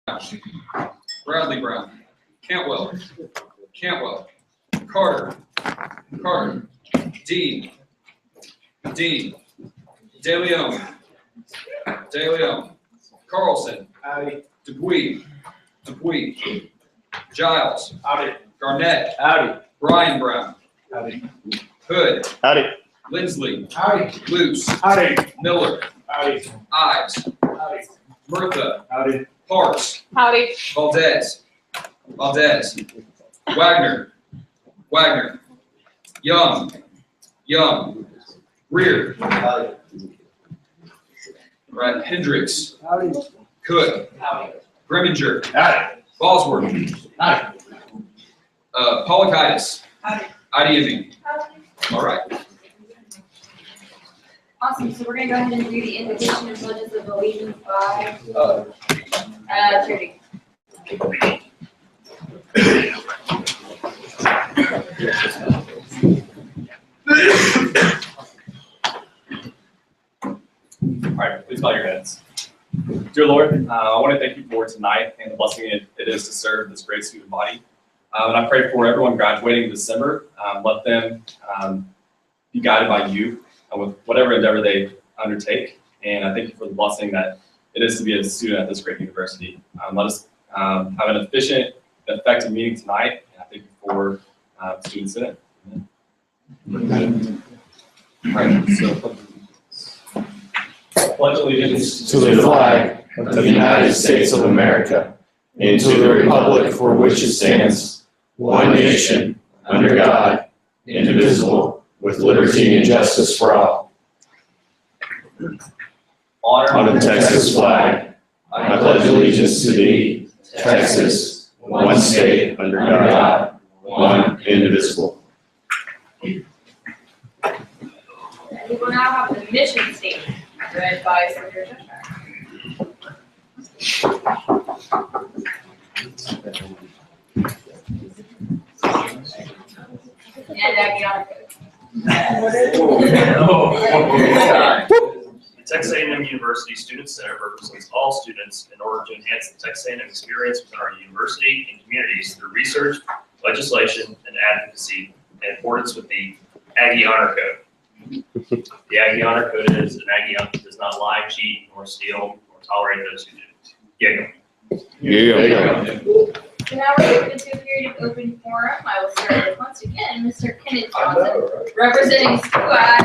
Bradley Brown, Cantwell, Cantwell, Carter, Carter, Dean, Dean, De Leon, De Leon, Carlson, Howdy. Dupuy, Dupuy, Giles, Howdy. Garnett, Howdy. Brian Brown, Howdy. Hood, Howdy. Lindsley, Howdy. Luce, Howdy. Miller, Howdy. Ives, Howdy. Murtha, Howdy. Parks, Howdy. Valdez, Valdez, Wagner, Wagner, Young, Young, Rear, Howdy. right, Hendricks, Howdy. Cook, Howdy. Grimminger, Howdy. Bosworth, Howdy. Polakaitis, Howdy. Ideaming. All right. Awesome. So we're going to go ahead and do the invocation and pledges of allegiance by Charity. All right, please bow your heads. Dear Lord, I want to thank you for tonight and the blessing it is to serve this great student body. And I pray for everyone graduating in December. Let them be guided by you with whatever endeavor they undertake. And I thank you for the blessing that it is to be a student at this great university. Let us have an efficient, effective meeting tonight. And I thank you for Student Senate. Amen. All right, so pledge allegiance To the flag of the United States of America and to the republic for which it stands, one nation, under God, indivisible, with liberty and justice for all. On the Texas flag, I pledge allegiance to thee, Texas, one state, under God, one indivisible. We will now have the mission statement read by Senator Jeffrey. And Aggie The Texas A&M University Student Center represents all students in order to enhance the Texas A&M experience within our university and communities through research, legislation, and advocacy in accordance with the Aggie Honor Code. The Aggie Honor Code is an Aggie does not lie, cheat, nor steal, nor tolerate those who do. Yeah. So now we're moving into a period of open forum. I will start with, once again, Mr. Kenneth Johnson, representing SCUAC.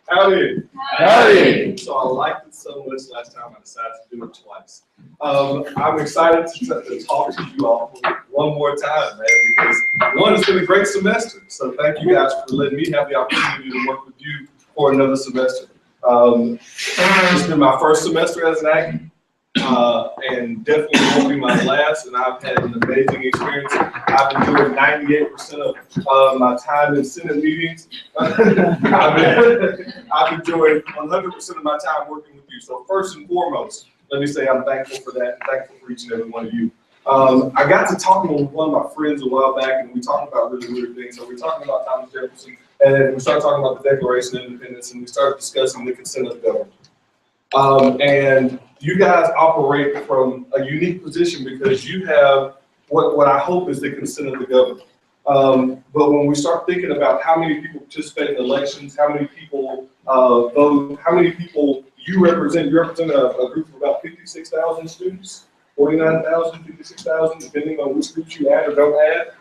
Howdy. Howdy. So I liked it so much last time I decided to do it twice. I'm excited to talk to you all one more time, man, because one, it's been a great semester. So thank you guys for letting me have the opportunity to work with you for another semester. It's been my first semester as an Aggie, and definitely won't be my last, and I've had an amazing experience. I've enjoyed 98% of my time in Senate meetings. I've enjoyed 100% of my time working with you. So first and foremost, let me say I'm thankful for that, and thankful for each and every one of you. I got to talking with one of my friends a while back, and we talked about really weird things. So we're talking about Thomas Jefferson, and then we started talking about the Declaration of Independence, and we started discussing the consent of the government. And you guys operate from a unique position because you have what I hope is the consent of the government. But when we start thinking about how many people participate in elections, how many people vote, how many people you represent a group of about 56,000 students, 49,000, 56,000, depending on which groups you add or don't add.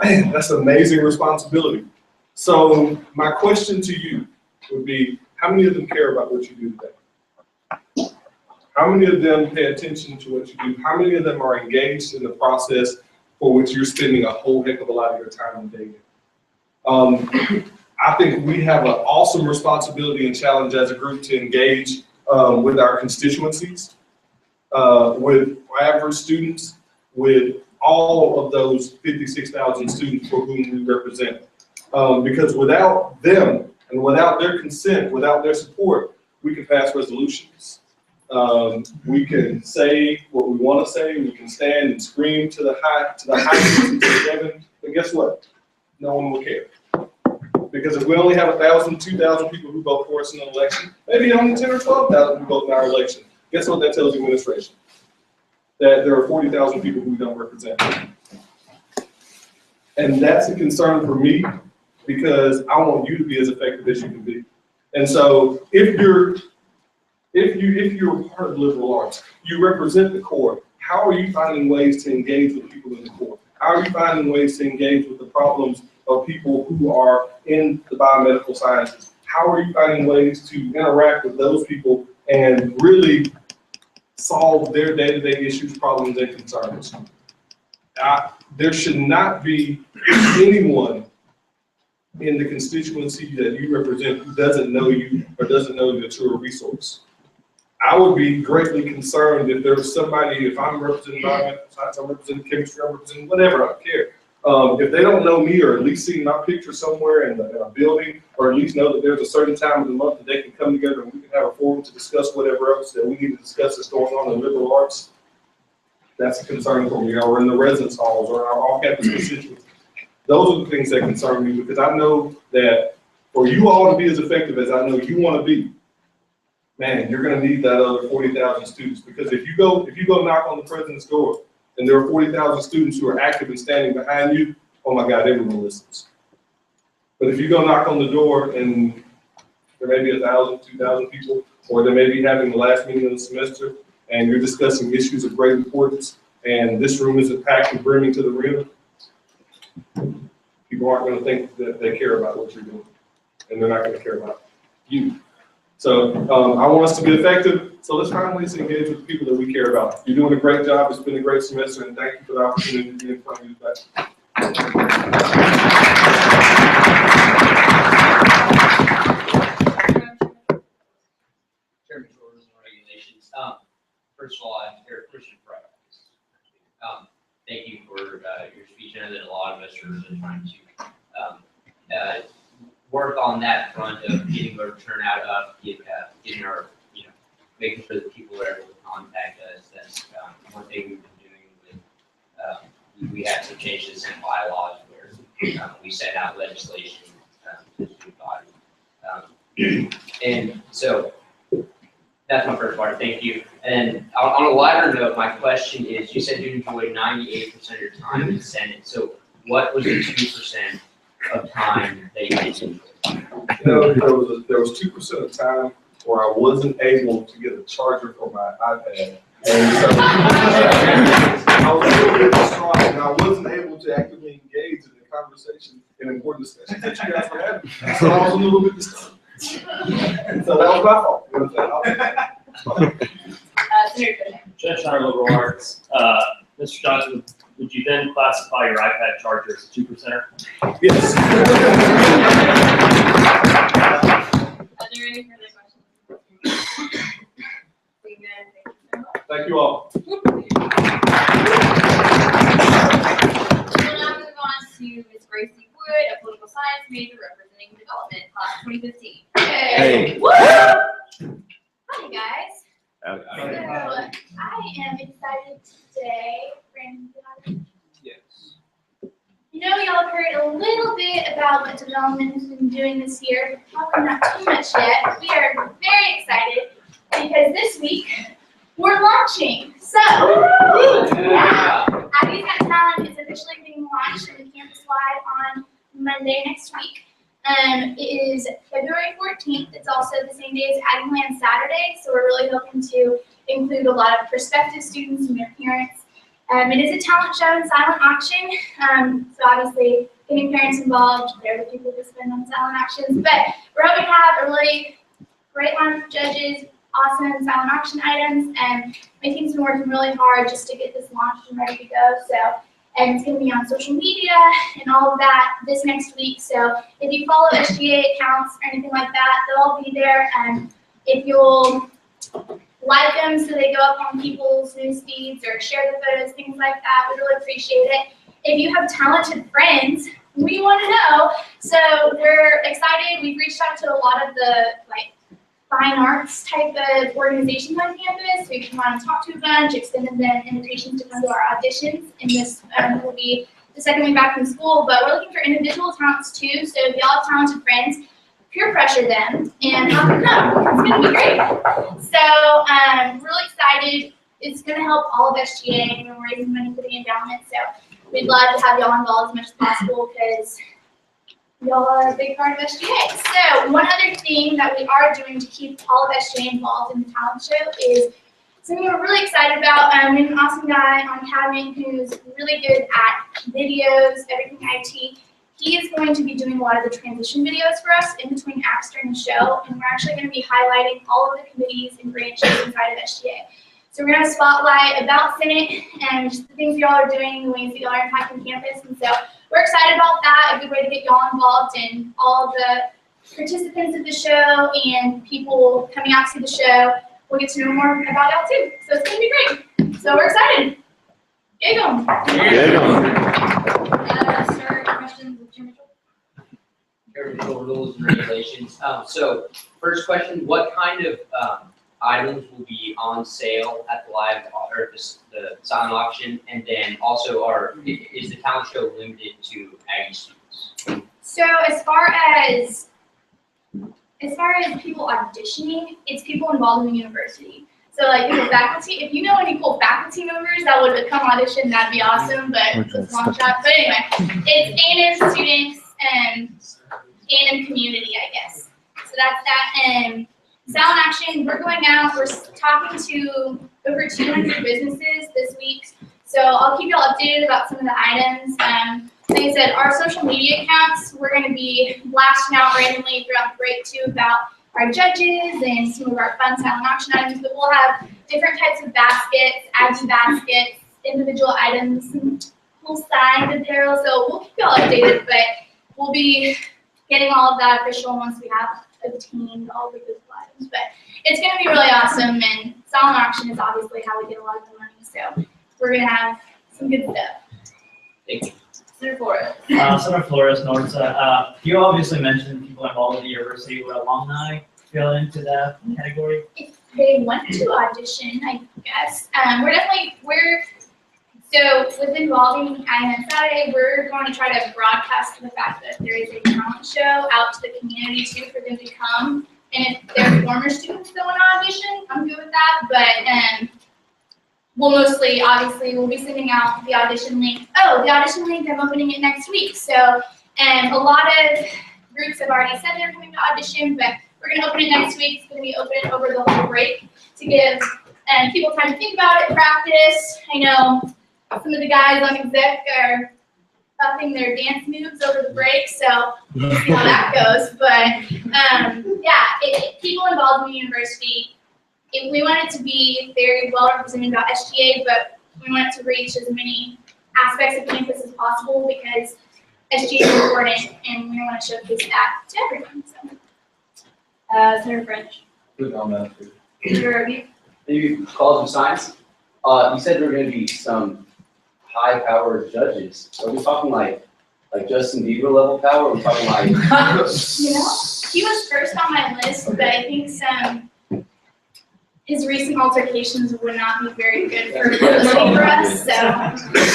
Man, that's an amazing responsibility. So my question to you would be, how many of them care about what you do today? How many of them pay attention to what you do? How many of them are engaged in the process for which you're spending a whole heck of a lot of your time and day in? I think we have an awesome responsibility and challenge as a group to engage with our constituencies, with average students, with all of those 56,000 students for whom we represent. Because without them and without their consent, without their support, we can pass resolutions. We can say what we want to say. We can stand and scream to the heights and to the heaven. But guess what? No one will care. Because if we only have 1,000, 2,000 people who vote for us in an election, maybe only 10 or 12,000 who vote in our election. Guess what that tells the administration? That there are 40,000 people who we don't represent. And that's a concern for me because I want you to be as effective as you can be. And so if you're part of liberal arts, you represent the core. How are you finding ways to engage with people in the core? How are you finding ways to engage with the problems of people who are in the biomedical sciences? How are you finding ways to interact with those people and really solve their day-to-day issues, problems, and concerns? There should not be anyone in the constituency that you represent who doesn't know you or doesn't know that you're a resource. I would be greatly concerned if there was somebody, if I'm representing environmental science, I'm representing chemistry, I'm representing whatever, I don't care. If they don't know me or at least see my picture somewhere in a building, or at least know that there's a certain time of the month that they can come together and we can have a forum to discuss whatever else that we need to discuss that's going on in liberal arts, that's a concern for me, or in the residence halls, or our off-campus constituencies. Those are the things that concern me because I know that for you all to be as effective as I know you want to be, man, you're going to need that other 40,000 students. Because if you go knock on the president's door and there are 40,000 students who are active and standing behind you, oh my God, everyone listens. But if you go knock on the door and there may be 1,000, 2,000 people, or they may be having the last meeting of the semester and you're discussing issues of great importance and this room isn't packed and brimming to the rim, people aren't going to think that they care about what you're doing, and they're not going to care about you. So I want us to be effective, so let's find ways to engage with the people that we care about. You're doing a great job. It's been a great semester, and thank you for the opportunity to be in front of you today. Chairman Rules and Regulations. First of all, I'm here Christian Friday. Thank you for your speech. I know that a lot of us are really trying to work on that front of getting our turnout up, getting our, making sure that people are able to contact us. That's one thing we've been doing with, we had some changes in bylaws where we sent out legislation to the student body. And so that's my first part. Thank you. And on a lighter note, my question is, you said you enjoyed 98% of your time in the Senate. So what was the 2% of time that you didn't? There was 2% of time where I wasn't able to get a charger for my iPad. And so I was a little bit distraught and I wasn't able to actively engage in the conversation and important discussions that you guys were having. So I was a little bit disturbed. So that was my fault. You know what I'm saying? Senator Kushner. Judge Hunter, liberal arts. Mr. Johnson, would you then classify your iPad charger as a 2%er? Yes. Are there any further questions? We good? Thank you so much. Thank you all. We'll now move on to Ms. Gracie Wood, a political science major representing development, class 2015. Hey. Woo! Hi, guys. Howdy. So, I am excited today. Brandon, Yes. Y'all have heard a little bit about what development has been doing this year, but probably not too much yet. We are very excited because this week we're launching. So, yeah, Abby's Got Talent is officially being launched in the campus-wide on Monday next week. It is February 14th. It's also the same day as Aggieland Saturday, so we're really hoping to include a lot of prospective students and their parents. It is a talent show and silent auction, so obviously getting parents involved, they're the people who spend on silent auctions, but we're hoping to have a really great lineup of judges, awesome silent auction items, and my team's been working really hard just to get this launched and ready to go. And it's going to be on social media and all of that this next week. So if you follow SGA accounts or anything like that, they'll all be there. And if you'll like them so they go up on people's news feeds or share the photos, things like that, we'd really appreciate it. If you have talented friends, we want to know. So we're excited. We've reached out to a lot of the fine arts type of organizations on campus. We've come on and talked to a bunch, extended them invitations to come to our auditions, and this will be the second week back from school, but we're looking for individual talents too. So if y'all have talented friends, peer pressure them and have them come. It's gonna be great. So I'm really excited. It's gonna help all of SGA, and we're raising money for the endowment. So we'd love to have y'all involved as much as possible because y'all are a big part of SGA. So one other thing that we are doing to keep all of SGA involved in the talent show is something we're really excited about. We have an awesome guy on Academy who's really good at videos, everything IT. He is going to be doing a lot of the transition videos for us in between acts during the show, and we're actually going to be highlighting all of the committees and branches inside of SGA. So we're going to spotlight about Senate and just the things y'all are doing, the ways that y'all are impacting campus, and so we're excited about that. A good way to get y'all involved and all the participants of the show and people coming out to the show. We'll get to know more about y'all too. So it's going to be great. So we're excited. Get going. Sir, questions of Jim Mitchell? Airport rules and regulations. So first question, what kind of items will be on sale at the live or the silent auction? And then also is the talent show limited to Aggie students? So as far as people auditioning, it's people involved in the university. So like the faculty, if you know any cool faculty members that would come audition, that'd be awesome, but it's a long shot. But anyway, it's A&M students and A&M community, I guess. So that's that. And Silent Action, we're going out, we're talking to over 200 businesses this week. So I'll keep y'all updated about some of the items. Like I said, our social media accounts, we're going to be blasting out randomly throughout the break too about our judges and some of our fun silent auction items, but we'll have different types of baskets, Aggie baskets, individual items, full signed apparel, so we'll keep y'all updated, but we'll be getting all of that official once we have obtained all the physical items. But it's going to be really awesome, and silent auction is obviously how we get a lot of the money, so we're going to have some good stuff. Thank you. Senator Flores. Senator Flores, NORSA. You obviously mentioned people involved with the university. Would alumni feel into that category? If they want to audition, I guess. So with involving IMS Saturday, we're going to try to broadcast the fact that there is a talent show out to the community too for them to come. And if they're former students that want to audition, I'm good with that. But we'll mostly, obviously, we'll be sending out the audition link. Oh, the audition link, I'm opening it next week. So a lot of groups have already said they're coming to audition, but we're going to open it next week. It's going to be open over the whole break to give people time to think about it, practice. I know some of the guys on exec are upping their dance moves over the break, so we'll see how that goes. But people involved in the university, we want it to be very well represented about SGA, but we want it to reach as many aspects of campus as possible because SGA is important and we want to showcase that to everyone. So. Senator French. Good on that. Senator Roby. Maybe call some signs. You said there were going to be some high-powered judges. Are we talking like Justin Bieber level power? Are we talking like? You know, he was first on my list, but I think his recent altercations would not be very good for us. So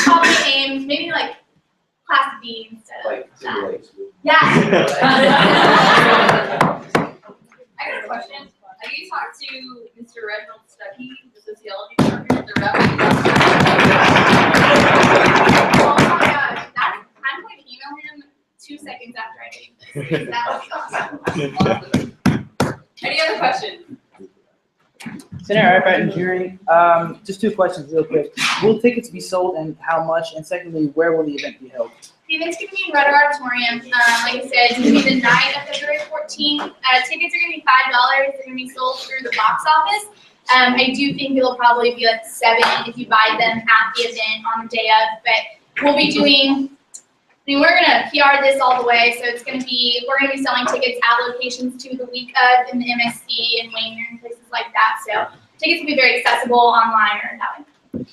probably aim maybe like Class B instead of Like that. Yeah. I got a question. Have you talked to Mr. Reginald Stuckey, the sociology department, the rep? Oh my gosh, I'm going to email him 2 seconds after I get this. That was awesome. Any other questions? Senator Earhart and Jerry, just 2 questions real quick. Will tickets be sold and how much? And secondly, where will the event be held? The event's going to be in Rudder Auditorium. Like I said, it's going to be the night of February 14th. Tickets are going to be $5. They're going to be sold through the box office. I do think it'll probably be like $7 if you buy them at the event on the day of. But we'll be doing, we're going to PR this all the way. So it's going to be, we're going to be selling tickets at locations to the week of in the MSC and Wayner and places like that. So tickets will be very accessible online or that way.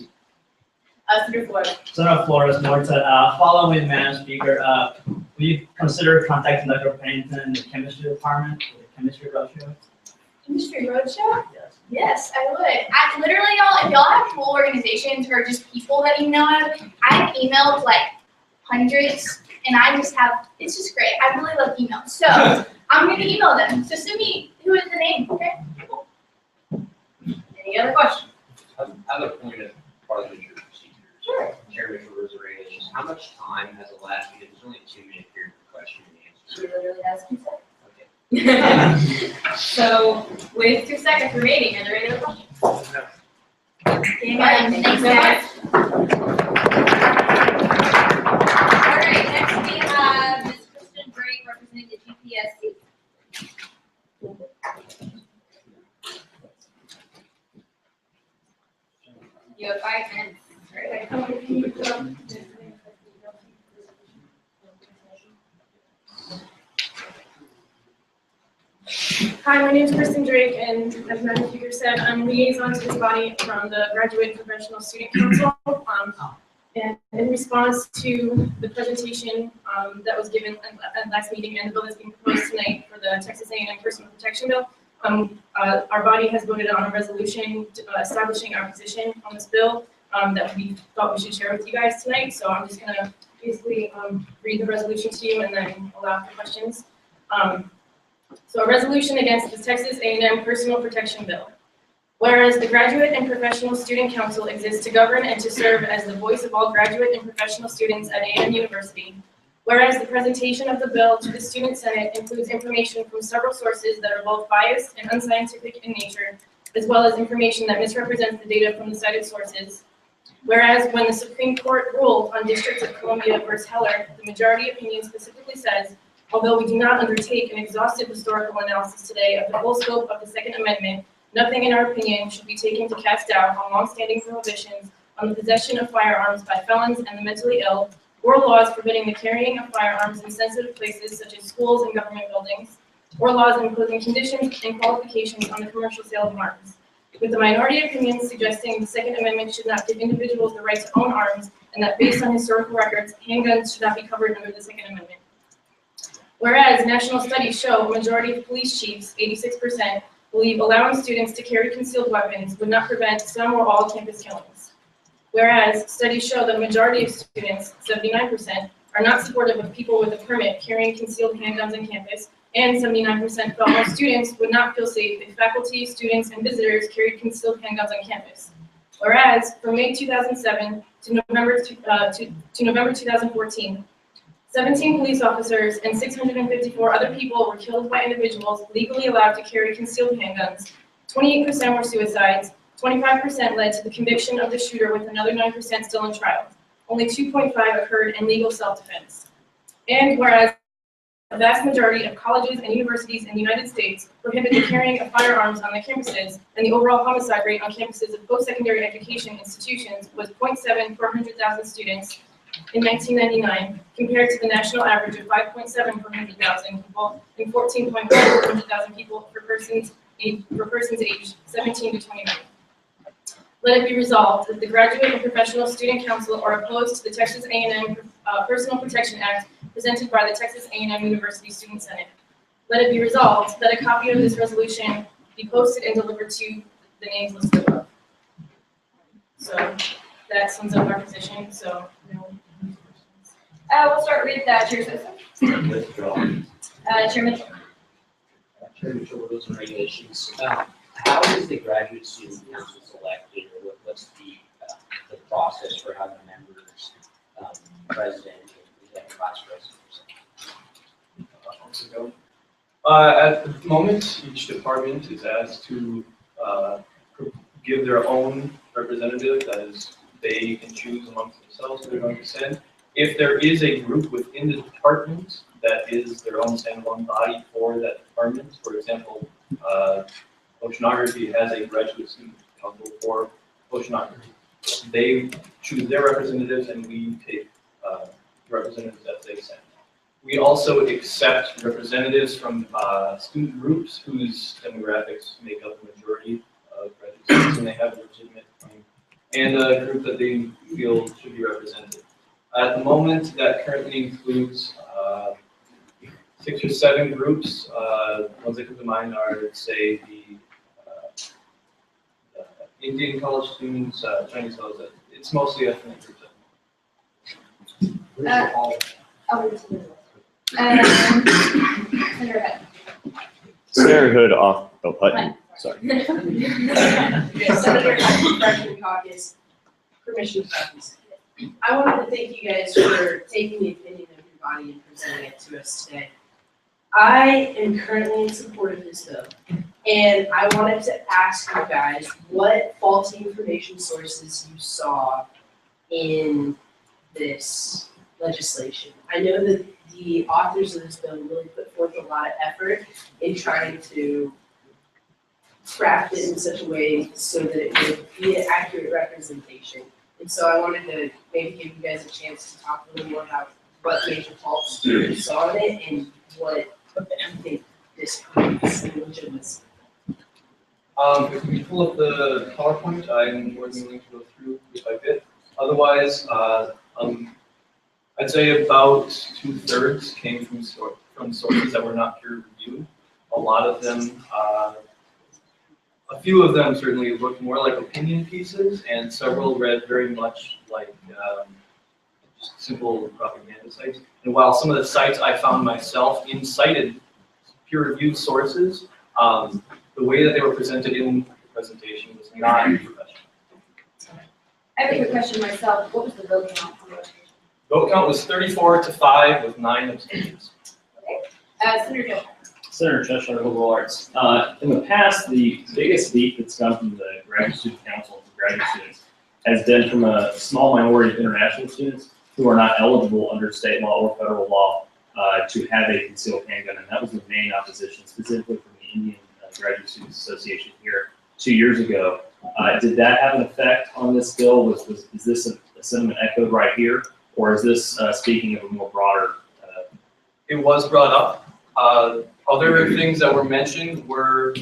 Senator Flores. Senator Flores, NORSA. Following Madam Speaker, will you consider contacting Dr. Pennington in the chemistry department for the chemistry roadshow? Industry Roadshow? Yes. Yes, I would. Literally, y'all, if y'all have cool organizations or just people that you know of, I've emailed like hundreds, and I just have, it's just great. I really love emails. So I'm gonna email them. So send me who is the name, okay? Any other questions? I have a point of parliamentary procedures. Sure. Chairman Rosary, is just how much time has elapsed, because it's only a 2-minute period for question and She answer. literally has consent. Okay. So with 2 seconds remaining, are there any other questions? Amen. Thanks so much. All right, next we have Ms. Kristen Drake representing the GPSC. You have 5 minutes. Right. Hi, my name is Kristen Drake, and as Madam Speaker said, I'm liaison to this body from the Graduate Professional Student Council. And in response to the presentation that was given at last meeting and the bill that's being proposed tonight for the Texas A&M Personal Protection Bill, our body has voted on a resolution establishing our position on this bill that we thought we should share with you guys tonight. So I'm just gonna basically read the resolution to you and then allow for questions. So a resolution against the Texas A&M Personal Protection Bill. Whereas the Graduate and Professional Student Council exists to govern and to serve as the voice of all graduate and professional students at A&M University. Whereas the presentation of the bill to the Student Senate includes information from several sources that are both biased and unscientific in nature, as well as information that misrepresents the data from the cited sources. Whereas when the Supreme Court ruled on District of Columbia versus Heller, the majority opinion specifically says, although we do not undertake an exhaustive historical analysis today of the full scope of the Second Amendment, nothing in our opinion should be taken to cast doubt on longstanding prohibitions on the possession of firearms by felons and the mentally ill, or laws forbidding the carrying of firearms in sensitive places such as schools and government buildings, or laws imposing conditions and qualifications on the commercial sale of arms, with the minority opinions suggesting the Second Amendment should not give individuals the right to own arms, and that based on historical records, handguns should not be covered under the Second Amendment. Whereas national studies show a majority of police chiefs, 86%, believe allowing students to carry concealed weapons would not prevent some or all campus killings. Whereas studies show that a majority of students, 79%, are not supportive of people with a permit carrying concealed handguns on campus, and 79% felt most students would not feel safe if faculty, students, and visitors carried concealed handguns on campus. Whereas from May 2007 to November 2014, 17 police officers and 654 other people were killed by individuals legally allowed to carry concealed handguns. 28% were suicides, 25% led to the conviction of the shooter with another 9% still in trial. Only 2.5 occurred in legal self-defense. And whereas the vast majority of colleges and universities in the United States prohibit the carrying of firearms on their campuses, and the overall homicide rate on campuses of post-secondary education institutions was 0.7 per 100,000 students in 1999, compared to the national average of 5.7 per 100,000 people and 14.1 per 100,000 people for persons aged 17 to 29. Let it be resolved that the Graduate and Professional Student Council are opposed to the Texas A&M Personal Protection Act presented by the Texas A&M University Student Senate. Let it be resolved that a copy of this resolution be posted and delivered to the names listed above. So that sums up our position. So We'll start with Chair Sosa. Withdraw. Chairman. Chairman, rules and regulations. How is the graduate student council selected, or what's the process for having members, president, and executive vice president? At the moment, each department is asked to give their own representative, that is, they can choose amongst themselves who they're going to send. If there is a group within the department that is their own standalone body for that department, for example, oceanography has a graduate student council for oceanography. They choose their representatives and we take representatives that they send. We also accept representatives from student groups whose demographics make up the majority of graduate students and they have a legitimate claim, and a group that they feel should be represented. At the moment, that currently includes 6 or 7 groups. Ones that come to mind are, say, the Indian college students, Chinese college. It's mostly ethnic groups. Senator Hood. Senator Hood off, oh, Hutton, sorry. Senator Hutton, Freshman Caucus, Permission Caucus. I wanted to thank you guys for taking the opinion of your body and presenting it to us today. I am currently in support of this bill, and I wanted to ask you guys what faulty information sources you saw in this legislation. I know that the authors of this bill really put forth a lot of effort in trying to craft it in such a way so that it would be an accurate representation. And so I wanted to maybe give you guys a chance to talk a little more about what major faults you saw in it and what you think this creates and legitimacy. If we pull up the PowerPoint, I'm more than willing to go through if I could. Otherwise, I'd say about 2/3 came from sources that were not peer reviewed. A lot of them, a few of them certainly looked more like opinion pieces, and several read very much like just simple propaganda sites. And while some of the sites I found myself in cited peer-reviewed sources, the way that they were presented in the presentation was not professional. I have a quick question myself. What was the vote count on the motion? Vote count was 34-5 with 9 abstentions. Senator Joe. Senator Cheshire, Liberal Arts. In the past, the biggest leap that's come from the Graduate Student Council for graduate students has been from a small minority of international students who are not eligible under state law or federal law to have a concealed handgun, and that was the main opposition, specifically from the Indian Graduate Students Association here 2 years ago. Did that have an effect on this bill? Is this a sentiment echoed right here, or is this speaking of a more broader? It was brought up. Other things that were mentioned were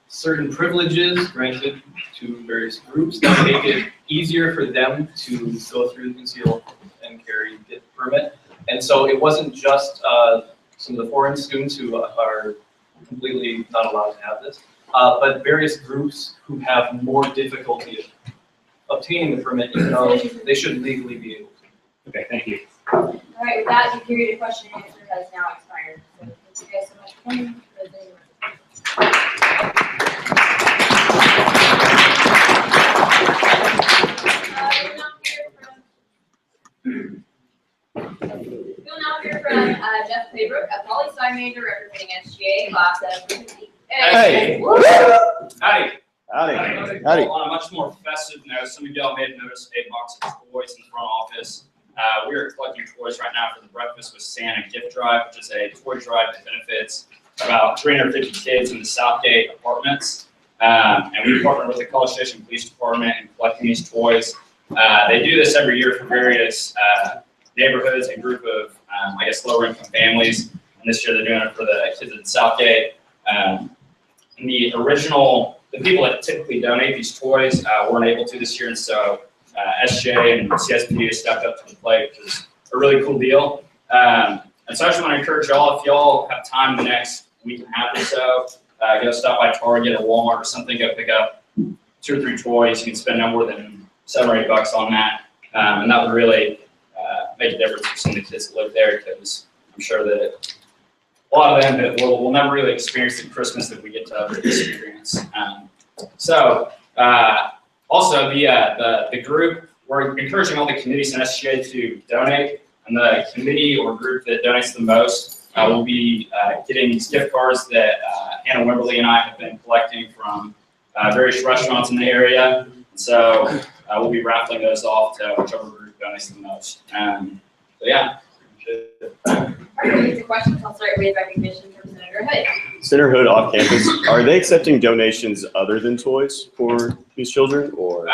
certain privileges granted to various groups that make it easier for them to go through the conceal and carry permit. And so it wasn't just some of the foreign students who are completely not allowed to have this, but various groups who have more difficulty obtaining the permit, even though they should legally be able to. Okay, thank you. All right, with that, the period of question and answer has now expired. So thank you guys so much for coming. We'll now hear from Jeff Claybrook, a poli-sci major representing SGA, class of 350. Hey. Howdy. Howdy. On a much more festive note, some of y'all may have noticed a box of toys in the front office. We are collecting toys right now for the Breakfast with Santa gift drive, which is a toy drive that benefits about 350 kids in the Southgate apartments. And we partner with the College Station Police Department in collecting these toys. They do this every year for various neighborhoods and group of, I guess, lower income families. And this year they're doing it for the kids at Southgate. And the people that typically donate these toys weren't able to this year, and so SJ and CSPD stepped up to the plate, which is a really cool deal. And so I just want to encourage y'all, if y'all have time the next week and a half or so, go stop by Target or Walmart or something, go pick up 2 or 3 toys. You can spend no more than $7 or $8 on that, and that would really make a difference for some of the kids that live there, because I'm sure that a lot of them will never really experience the Christmas that we get to experience. Also, the group, we're encouraging all the committees in SGA to donate, and the committee or group that donates the most will be getting these gift cards that Hannah Wimberly and I have been collecting from various restaurants in the area. So we'll be raffling those off to whichever group donates the most. So yeah. All right, we'll get to questions. I'll start with recognition from Senator Hood. Senator Hood off campus, are they accepting donations other than toys for these children, or? Do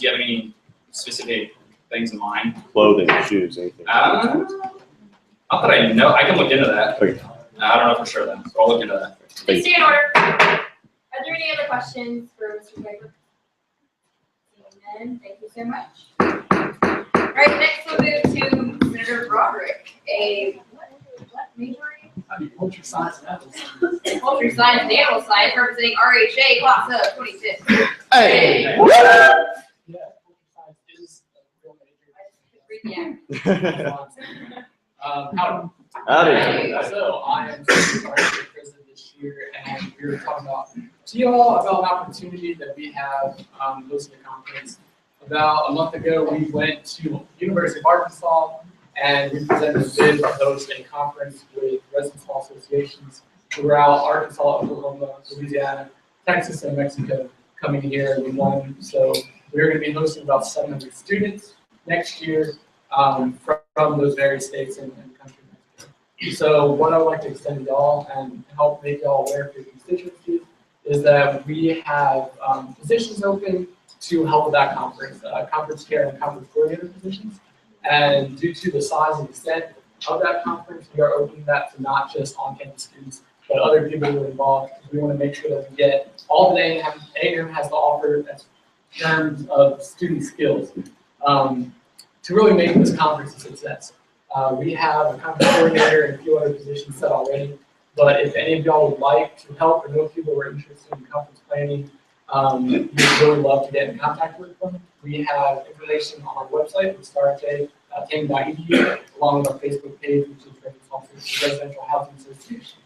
you have any specific things in mind? Clothing, shoes, anything? Not that I know. I can look into that. Okay. I don't know for sure then, so I'll look into that. Please stay in order. Are there any other questions for Mr. Claybrook? Amen. Thank you so much. All right, next we'll move to Senator Broderick, a what major? Poultry science and animal science. Poultry science and animal science, representing RHA, class of 26. Hey! Yeah, poultry science is a real major. Read Yeah. Howdy. Howdy. So I am the president this year, and we were talking to y'all about an opportunity that we have hosting a conference. About a month ago, we went to University of Arkansas, and we presented a bid to host a conference with residence hall associations throughout Arkansas, Oklahoma, Louisiana, Texas, and Mexico coming here. We won, so we're going to be hosting about 700 students next year from those various states and country. So what I would like to extend to y'all and help make y'all aware of your constituencies is that we have positions open to help with that conference, conference chair and conference coordinator positions. And due to the size and extent of that conference, we are opening that to not just on-campus students, but other people who are involved. We want to make sure that we get all that A&M has to offer in terms of student skills to really make this conference a success. We have a conference coordinator and a few other positions set already, but if any of y'all would like to help or know people who are interested in conference planning, we'd really love to get in contact with them. We have information on our website, starfj.edu, along with our Facebook page, which is Residential Housing Association.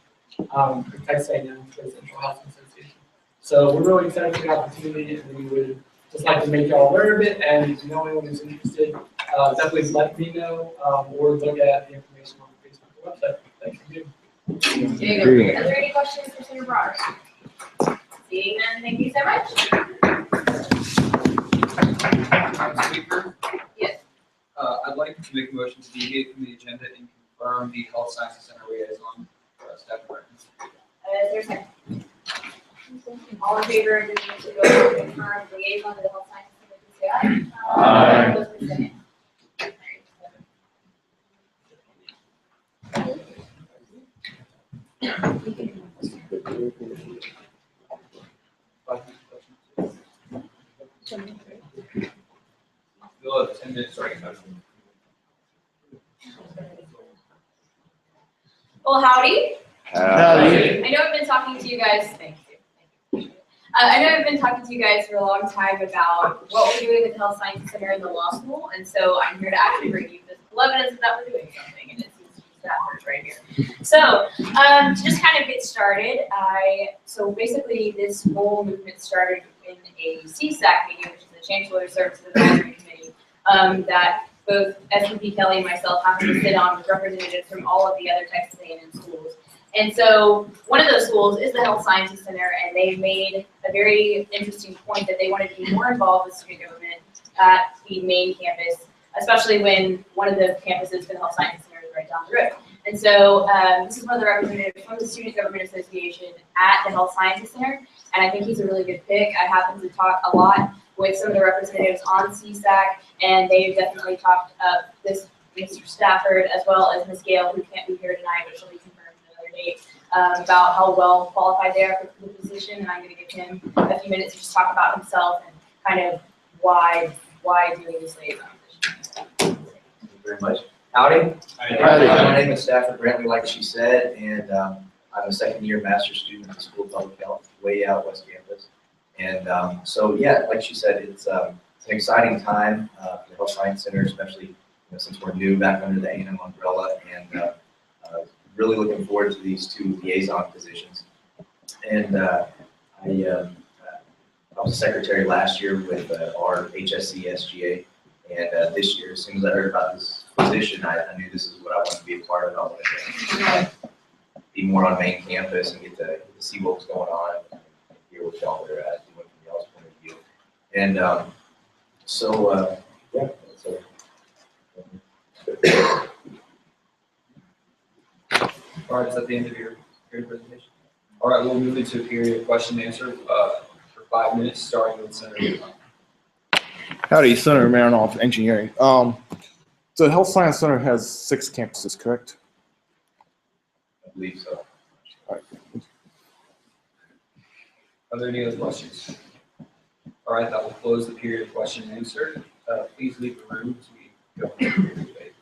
Texas A&M Residential Housing Association. So we're really excited for the opportunity, and we would just like to make y'all aware of it. And if you know anyone who's interested, definitely let me know or look at the information on the Facebook website. Thank you. Are there any questions for Senator Bronner? Seeing none, thank you so much. Speaker? Yes. I'd like to make a motion to deviate from the agenda and confirm the Health Sciences Center liaison staff records. Is there a second? All in favor of the need to go to confirm liaison to the health science center, please say aye. Aye. Those please say nay. You'll have 10 minutes starting now. Well, howdy. Howdy. I know I've been talking to you guys, thank you. I know I've been talking to you guys for a long time about what we're doing at the Health Sciences Center in the law school, and so I'm here to actually bring you physical evidence that we're doing something, and it seems to be Stafford right here. So, to just kind of get started, so basically this whole movement started in a CSAC meeting, which is the Chancellor's Services Advisory Committee, that both SVP Kelly and myself happened to sit on with representatives from all of the other Texas A&M schools. And so one of those schools is the Health Sciences Center, and they made a very interesting point that they wanted to be more involved with student government at the main campus, especially when one of the campuses for the Health Sciences Center is right down the road. And so this is one of the representatives from the Student Government Association at the Health Sciences Center, and I think he's a really good pick. I happen to talk a lot with some of the representatives on CSAC, and they've definitely talked up this Mr. Stafford as well as Ms. Gale, who can't be here tonight, but she'll be confirmed another date, about how well qualified they are for the position, and I'm going to give him a few minutes to just talk about himself and kind of why doing this liaison position. Thank you very much. Howdy. Howdy. My name is Stafford Brantley, like she said, and I'm a second-year master's student at the School of Public Health, way out West Campus. And so, yeah, like she said, it's an exciting time for the Health Science Center, especially since we're new back under the A&M umbrella, and really looking forward to these two liaison positions. And I was a secretary last year with our HSC SGA, and this year, as soon as I heard about this position, I knew this is what I wanted to be a part of. I wanted to be more on main campus and get to see what was going on and hear what y'all were doing from y'all's point of view. And yeah, so. All right, is that the end of your presentation? All right, we'll move into a period of question and answer for 5 minutes, starting with Senator Whitlock. Howdy, Senator Marinoff, Engineering. So the Health Science Center has 6 campuses, correct? I believe so. All right. Are there any other questions? All right, that will close the period of question and answer. Please leave the room as we go into the period of debate.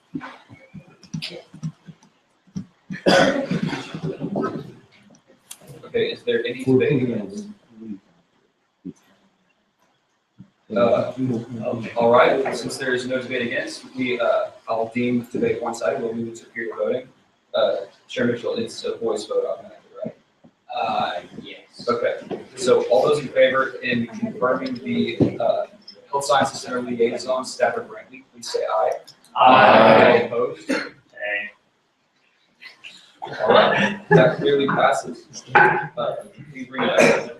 Okay, is there any debate against? All right, since there is no debate against, I'll deem debate one-sided, we'll move into peer voting. Chair Mitchell, it's a voice vote automatically, right? Yes. Okay, so all those in favor in confirming the Health Sciences Center liaison, Stafford Brantley, please say aye. Aye. All opposed? All right, that clearly passes. Please bring it back.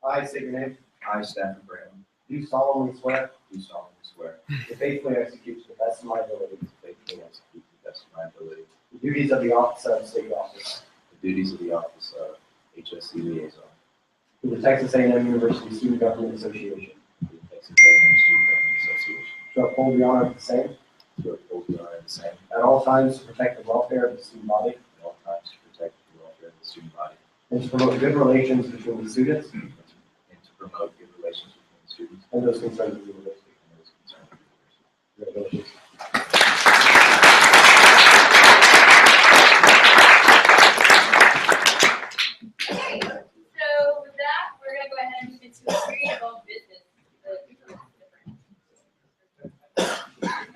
I state your name. I, Stafford Brantley. Do solemnly swear. Do solemnly swear. To faithfully execute to the best of my ability. To faithfully execute to the best of my ability. The duties of the office of state office. The duties of the office of HSC liaison. To the Texas A&M University Student Government Association. To the Texas A&M Student Government Association. To uphold the honor of the same. To uphold the honor of the same. At all times to protect the welfare of the student body. At all times to protect the welfare of the student body. And to promote good relations between the students. And to promote good relations between the students. And those concerned with the university. And those concerned with the university. Congratulations. Okay, so with that, we're gonna go ahead and move into a period of business.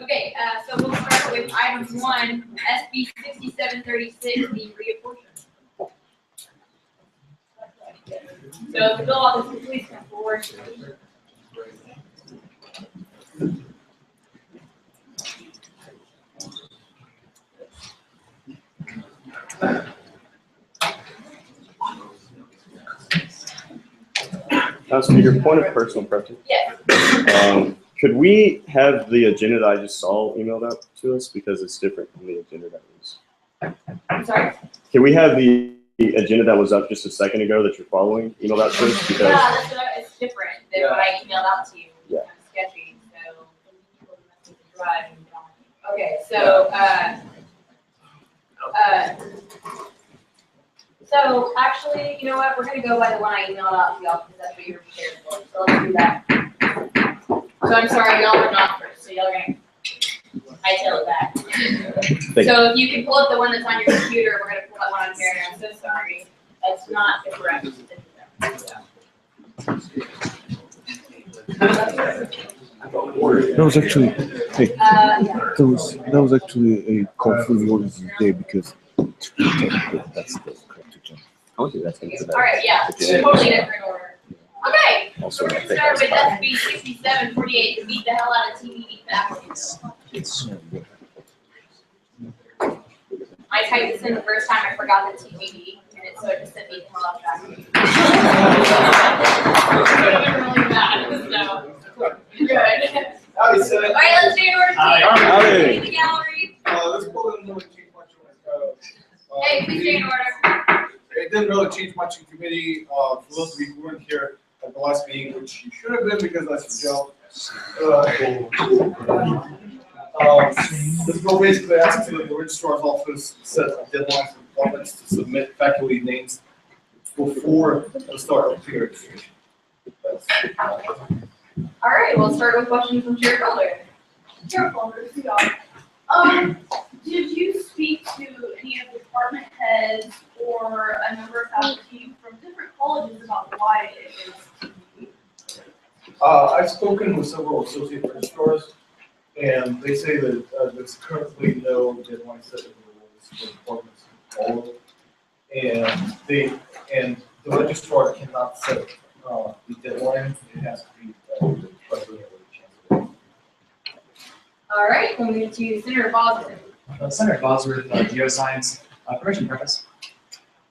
Okay, so we'll start with item 1, SB 6736, the reapportionment. So the bill office, please come forward. Speaker, point of personal preference. Yes. Could we have the agenda that I just saw emailed out to us because it's different from the agenda that was? I'm sorry? Can we have the agenda that was up just a second ago that you're following emailed out to us? Because Yeah, that's what it's different than what I emailed out to you. Yeah. Kind of sketchy, so. Okay, so, so actually, you know what, we're gonna go by the one I emailed out to y'all, because that's what you were prepared for, so let's do that. So I'm sorry, y'all were not first, so y'all are gonna hightail it back. So if you can pull up the one that's on your computer, we're gonna pull that one on here, and I'm so sorry, that's not the correct. That was actually, hey, that was actually a call for the orders today because that's the correct agenda. Okay, that's All right, yeah, totally different order. Okay, so we're gonna start with SB 6748, to beat the hell out of TBD faculty. I typed this in the first time, I forgot the TBD, and it sort of sent me the hell out of faculty. Really bad, so, good. Howdy, Senate. All right, let's do an order. Howdy. In the gallery. Let's pull in really change much on Hey, please stay in order. It didn't really change much in committee. For those of you who weren't here at the last meeting, which you should have been because that's your job. This bill basically asks that the registrar's office set a deadline for departments to submit faculty names before the start of peer registration. All right, we'll start with questions from Chair Calder. Chair Calder, did you speak to any of the department heads or a number of faculty from different colleges about why it is? I've spoken with several associate registrars, and they say that there's currently no deadline set in the rules for departments to follow. And the registrar cannot set the deadline. It has to be the president or the chancellor. All right, we'll move to Senator Bosworth. Senator Bosworth, Geoscience. Permission preface.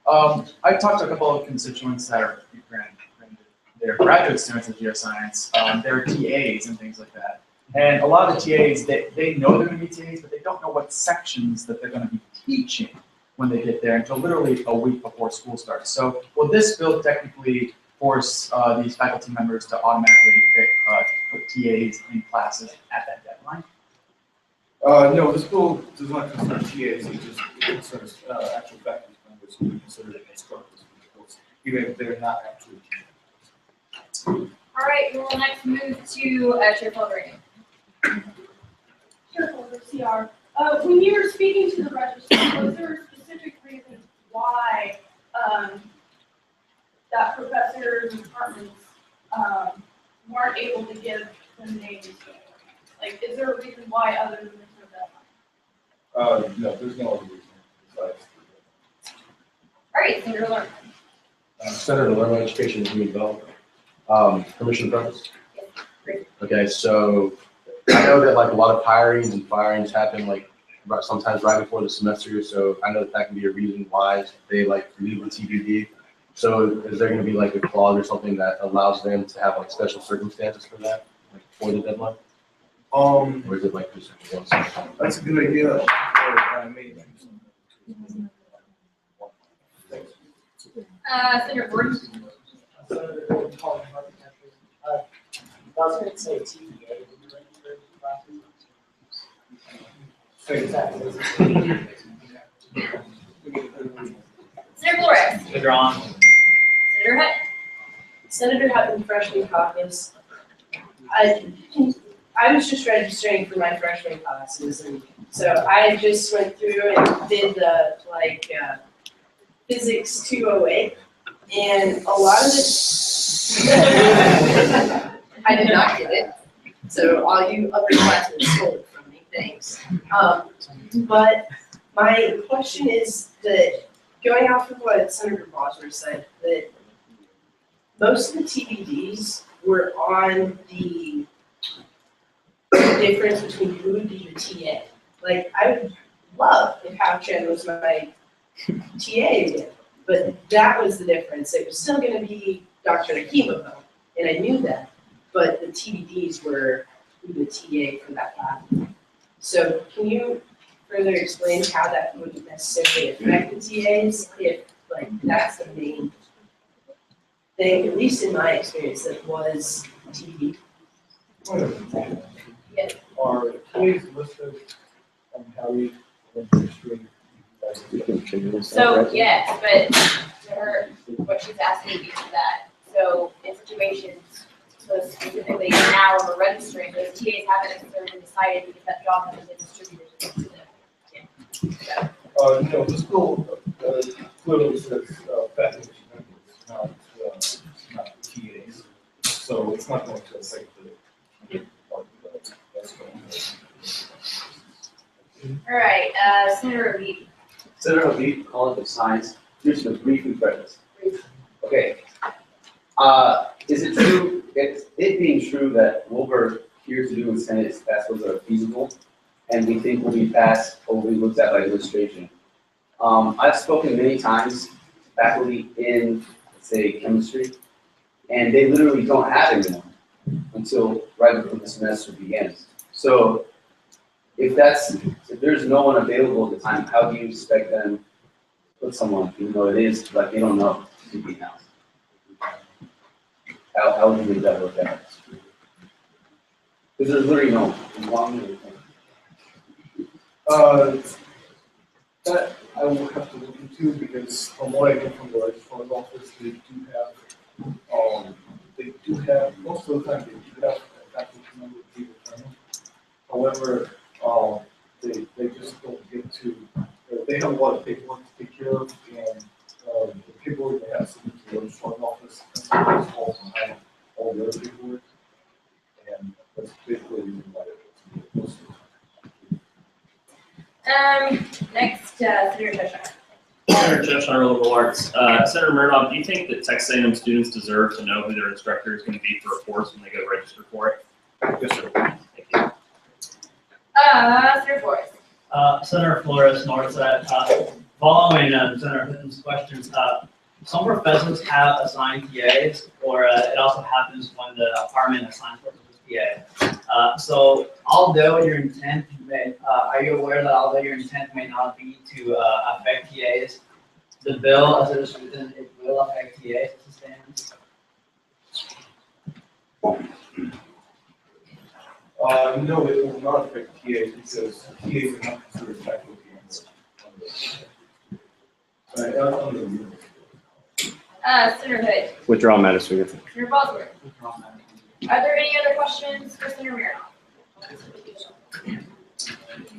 I've talked to a couple of constituents that are they're graduate students of geoscience. They're TAs and things like that. And a lot of the TAs, they know they're going to be TAs, but they don't know what sections that they're going to be teaching when they get there until literally a week before school starts. So will this bill technically force these faculty members to automatically put TAs in classes at that deadline? No, the school does not consider TAs, it just considers, actual faculty members who we consider instructors for the course, even if they're not actually teachers. All right, we will next move to Chair Pellegrini. Shareholder CR, when you were speaking to the registrar, was there a specific reason why, that professors and departments, weren't able to give the names? Like, is there a reason why other than that? No, there's no other reason besides. All right, Senator Lerman. Senator Lerman, Education and Community Development. Permission to preface? Okay, so I know that like a lot of hirings and firings happen like sometimes right before the semester, so I know that can be a reason why they like leave the TBD. So is there gonna be like a clause or something that allows them to have like special circumstances for that, like for the deadline? Or is it like just one? That's a good idea. Senator Gordon. I was going to say TBA. Senator Flores. Withdrawn. Senator Hutton. Senator Hutton, freshman caucus. I was just registering for my freshman classes, and so I just went through and did the physics 208, and a lot of it. I did not get it, so all you upperclassmen stole it from me. Thanks. But my question is that going off of what Senator Bosworth said, that most of the TBDs were on the difference between who would be the TA. Like, I would love if Hal Chen was my TA again, but that was the difference. It was still going to be Dr. Akimova, and I knew that, but the TBDs were who the TA for that class. So can you further explain how that wouldn't necessarily affect the TAs if, like, that's the main thing, at least in my experience, that was TB? Are TAs listed on how we administrate? So, yes, but what she's asking you for that. So in situations, so specifically now when we're registering, those TAs haven't necessarily decided because that job hasn't been distributed to them. So, No, the school clearly says faculty members, not TAs. So it's not going to affect the. all right, Senator Reed. Senator Lee, College of Science, just a brief preface. Okay. Is it true, it being true that what we're here to do with Senate is pass those that are feasible, and we think will be passed or will be looked at by administration? I've spoken many times to faculty in, let's say, chemistry, and they literally don't have anyone until right before the semester begins. So if there's no one available at the time, how do you expect them to put someone, even though it is like they don't know to be announced? How would you make that work out? Because there's literally no one. That I will have to look into, because from what I get from the registrar's office, they do have, most of the time they do have a faculty member be determined. However, they just don't get to, they have a lot of paperwork to take care of, and the paperwork they have submitted to the registrar's office, and sometimes falls behind all the other paperwork. And that's basically the reason why it's Next, Senator Cheshire. Senator Cheshire, Liberal Arts. Senator Murdoch, do you think that Texas A&M students deserve to know who their instructor is going to be for a course when they go register for it? Yes, sir. Thank you. Senator Flores. Senator Flores, Northside. Following Senator Hutton's questions, some professors have assigned TAs, or it also happens when the department assigns for PA. So although your intent may, are you aware that although your intent may not be to affect TAs, the bill as it is written, it will affect TAs as it stands? No, it will not affect TAs because TAs are not considered faculty. Senator Hood, Withdraw, Madam Speaker. Senator Bosworth. Are there any other questions for Senator Meredith?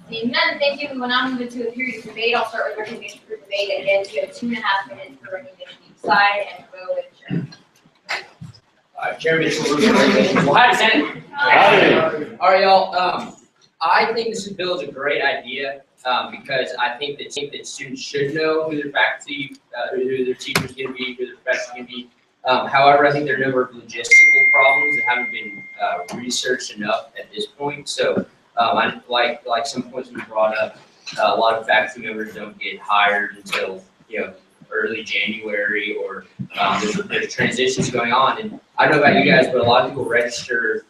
Seeing none, thank you. We will now move into a period of debate. I'll start with recognition for debate. Again, you have 2.5 minutes for recognition each side, and go with Chair. Chairman Mitchell, well, hi, Senate. Howdy. All right, y'all. I think this bill is a great idea because I think that students should know who their faculty, who their teachers can be, who their professors can be. However, I think there are a number of logistical problems that haven't been researched enough at this point. So, like some points we brought up, a lot of faculty members don't get hired until early January, or there's transitions going on. And I don't know about you guys, but a lot of people register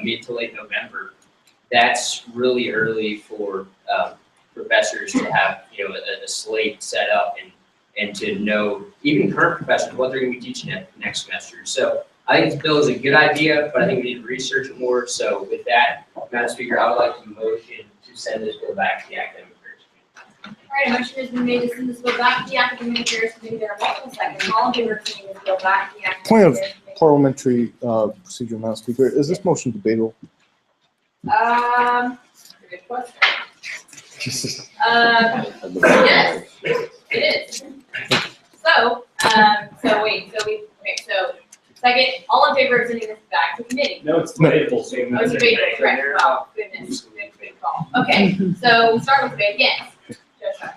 mid to late November. That's really early for professors to have a slate set up and to know, even current professors, what they're going to be teaching next semester. So I think this bill is a good idea, but I think we need to research it more. So with that, Madam Speaker, I would like to motion to send this bill back to the Academic Affairs Committee. All right, a motion has been made to send this bill back to the Academic Affairs Committee. There are multiple seconds. All in favor of sending this bill back to the Academic Point of Affairs Committee? parliamentary procedure, Madam Speaker. Is this motion debatable? Good question. Yes, it is. So second, all in favor of sending this back to committee? No, it's debatable. Oh, it's debatable, correct. Oh, goodness, good call. Okay, so we'll start with debate. Yes. Joe Shire.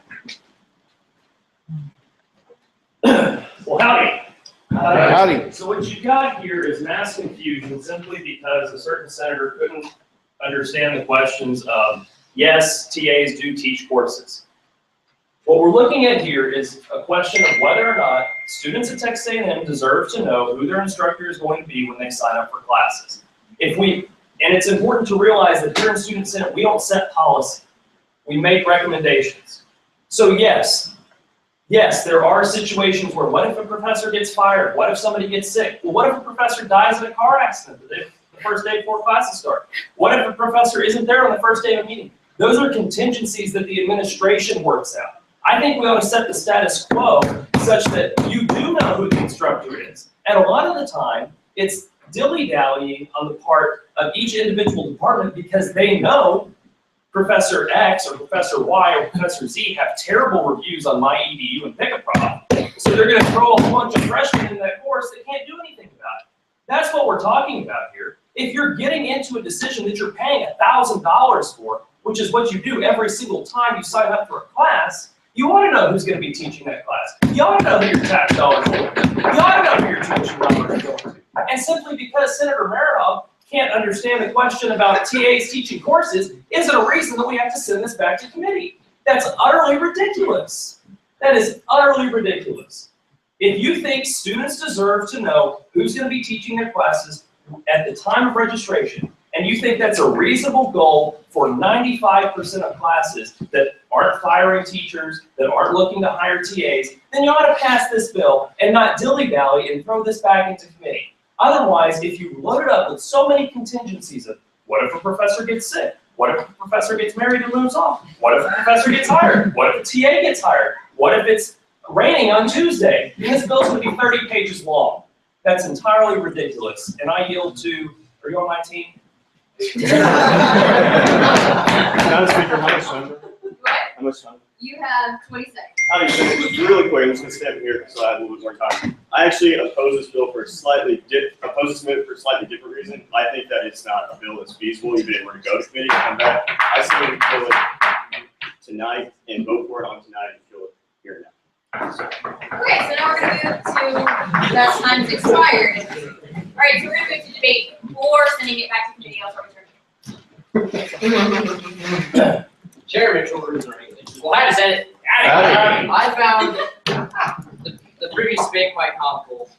Well, howdy. Howdy. So what you got here is mass confusion simply because a certain senator couldn't understand the questions of, yes, TAs do teach courses. What we're looking at here is a question of whether or not students at Texas A&M deserve to know who their instructor is going to be when they sign up for classes. And it's important to realize that here in Student Senate, we don't set policy. We make recommendations. So yes, there are situations where what if a professor gets fired? What if somebody gets sick? Well, what if a professor dies in a car accident the first day before classes start? What if a professor isn't there on the first day of a meeting? Those are contingencies that the administration works out. I think we ought to set the status quo such that you do know who the instructor is. And a lot of the time, it's dilly-dallying on the part of each individual department because they know Professor X or Professor Y or Professor Z have terrible reviews on MyEDU and Pick-a-Prop. So they're going to throw a whole bunch of freshmen in that course that can't do anything about it. That's what we're talking about here. If you're getting into a decision that you're paying $1,000 for, which is what you do every single time you sign up for a class, you want to know who's going to be teaching that class. You ought to know who your tax dollars are going to. You ought to know who your tuition dollars are going to. And simply because Senator Meredith can't understand the question about TAs teaching courses isn't a reason that we have to send this back to committee. That's utterly ridiculous. That is utterly ridiculous. If you think students deserve to know who's going to be teaching their classes at the time of registration, and you think that's a reasonable goal for 95% of classes that aren't firing teachers, that aren't looking to hire TAs, then you ought to pass this bill and not dilly-dally and throw this back into committee. Otherwise, if you load it up with so many contingencies of what if a professor gets sick? What if a professor gets married and moves off? What if a professor gets hired? What if a TA gets hired? What if it's raining on Tuesday? And this bill's going to be 30 pages long. That's entirely ridiculous. And I yield to, are you on my team? Madam Speaker, how much time? How much time? You have 20 seconds. Really quick, I'm just going to stand here so I have a little bit more time. I actually oppose this bill for a slightly different reason. I think that it's not a bill that's feasible, even if we're to go to committee and come back. I say we kill it tonight and vote for it on tonight and kill it here now. So. Okay, so now we're going to move to that time's expired. All right, so we're going to move to debate or sending it back to committee. I'll start with Chair. Chair Mitchell, well, hi, Senate. I found the previous debate quite comical,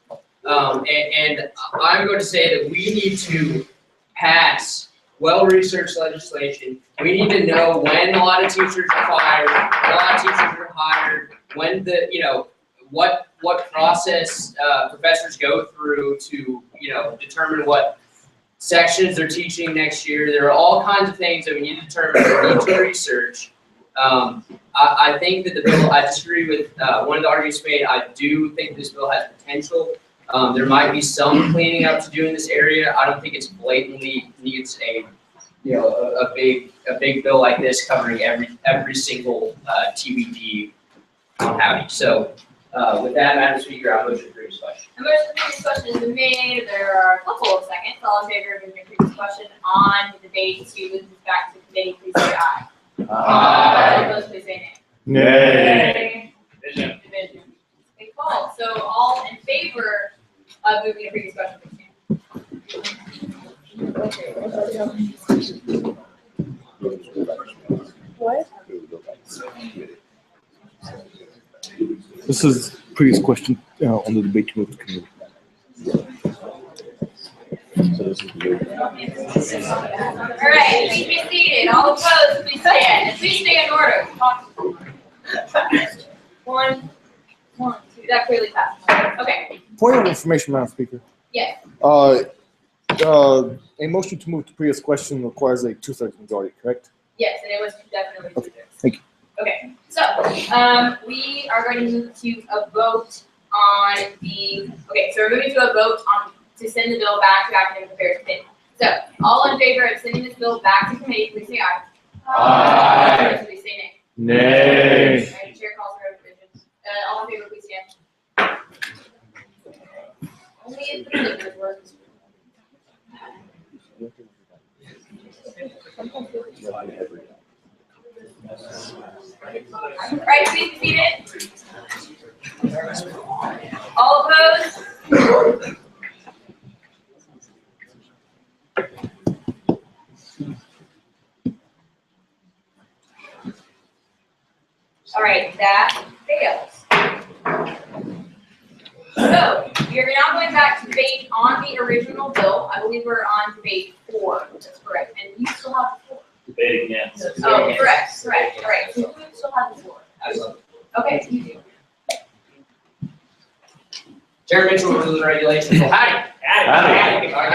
and I'm going to say that we need to pass well-researched legislation. We need to know when a lot of teachers are fired, when a lot of teachers are hired, when what process professors go through to determine what sections they're teaching next year. There are all kinds of things that we need to determine, we need to research. I think that the bill, I disagree with one of the arguments made. I do think this bill has potential. There might be some cleaning up to do in this area. I don't think it's blatantly needs a big bill like this covering every single TBD on Howdy. So with that, Madam Speaker, I motion to previous question. The motion to previous question has been made. There are a couple of seconds. All in favor of moving previous question on the debate to move this back to committee, please say aye. Aye. Opposed, please say nay. Nay. Division. Good call. So all in favor of moving the previous question, please stand. What? This is previous question on the debate to move to committee. So this is the All right, please be seated. All opposed, please stand. And please stay in order. One, two. That clearly passed. Okay. point of information, Madam Speaker. Yes. A motion to move to previous question requires a 2/3 majority, correct? Yes, and it was definitely. Okay, thank you. Okay, so we are going to move to a vote on the. Okay, so we're moving to a vote on to send the bill back to academic affairs committee. So all in favor of sending this bill back to committee, please say aye. Aye. Please say nay. Nay. Right, chair calls for a division. All in favor, please stand. Only if the clicker works. All right, please be seated. All opposed? All right, that fails. So we are now going back to debate on the original bill. I believe we're on debate 4. That's correct. And you still have the floor. Debate again. Oh, correct. All right. So you still have the floor. Okay, you do. Chair Mitchell, rules and regulations. Howdy. Howdy. All right,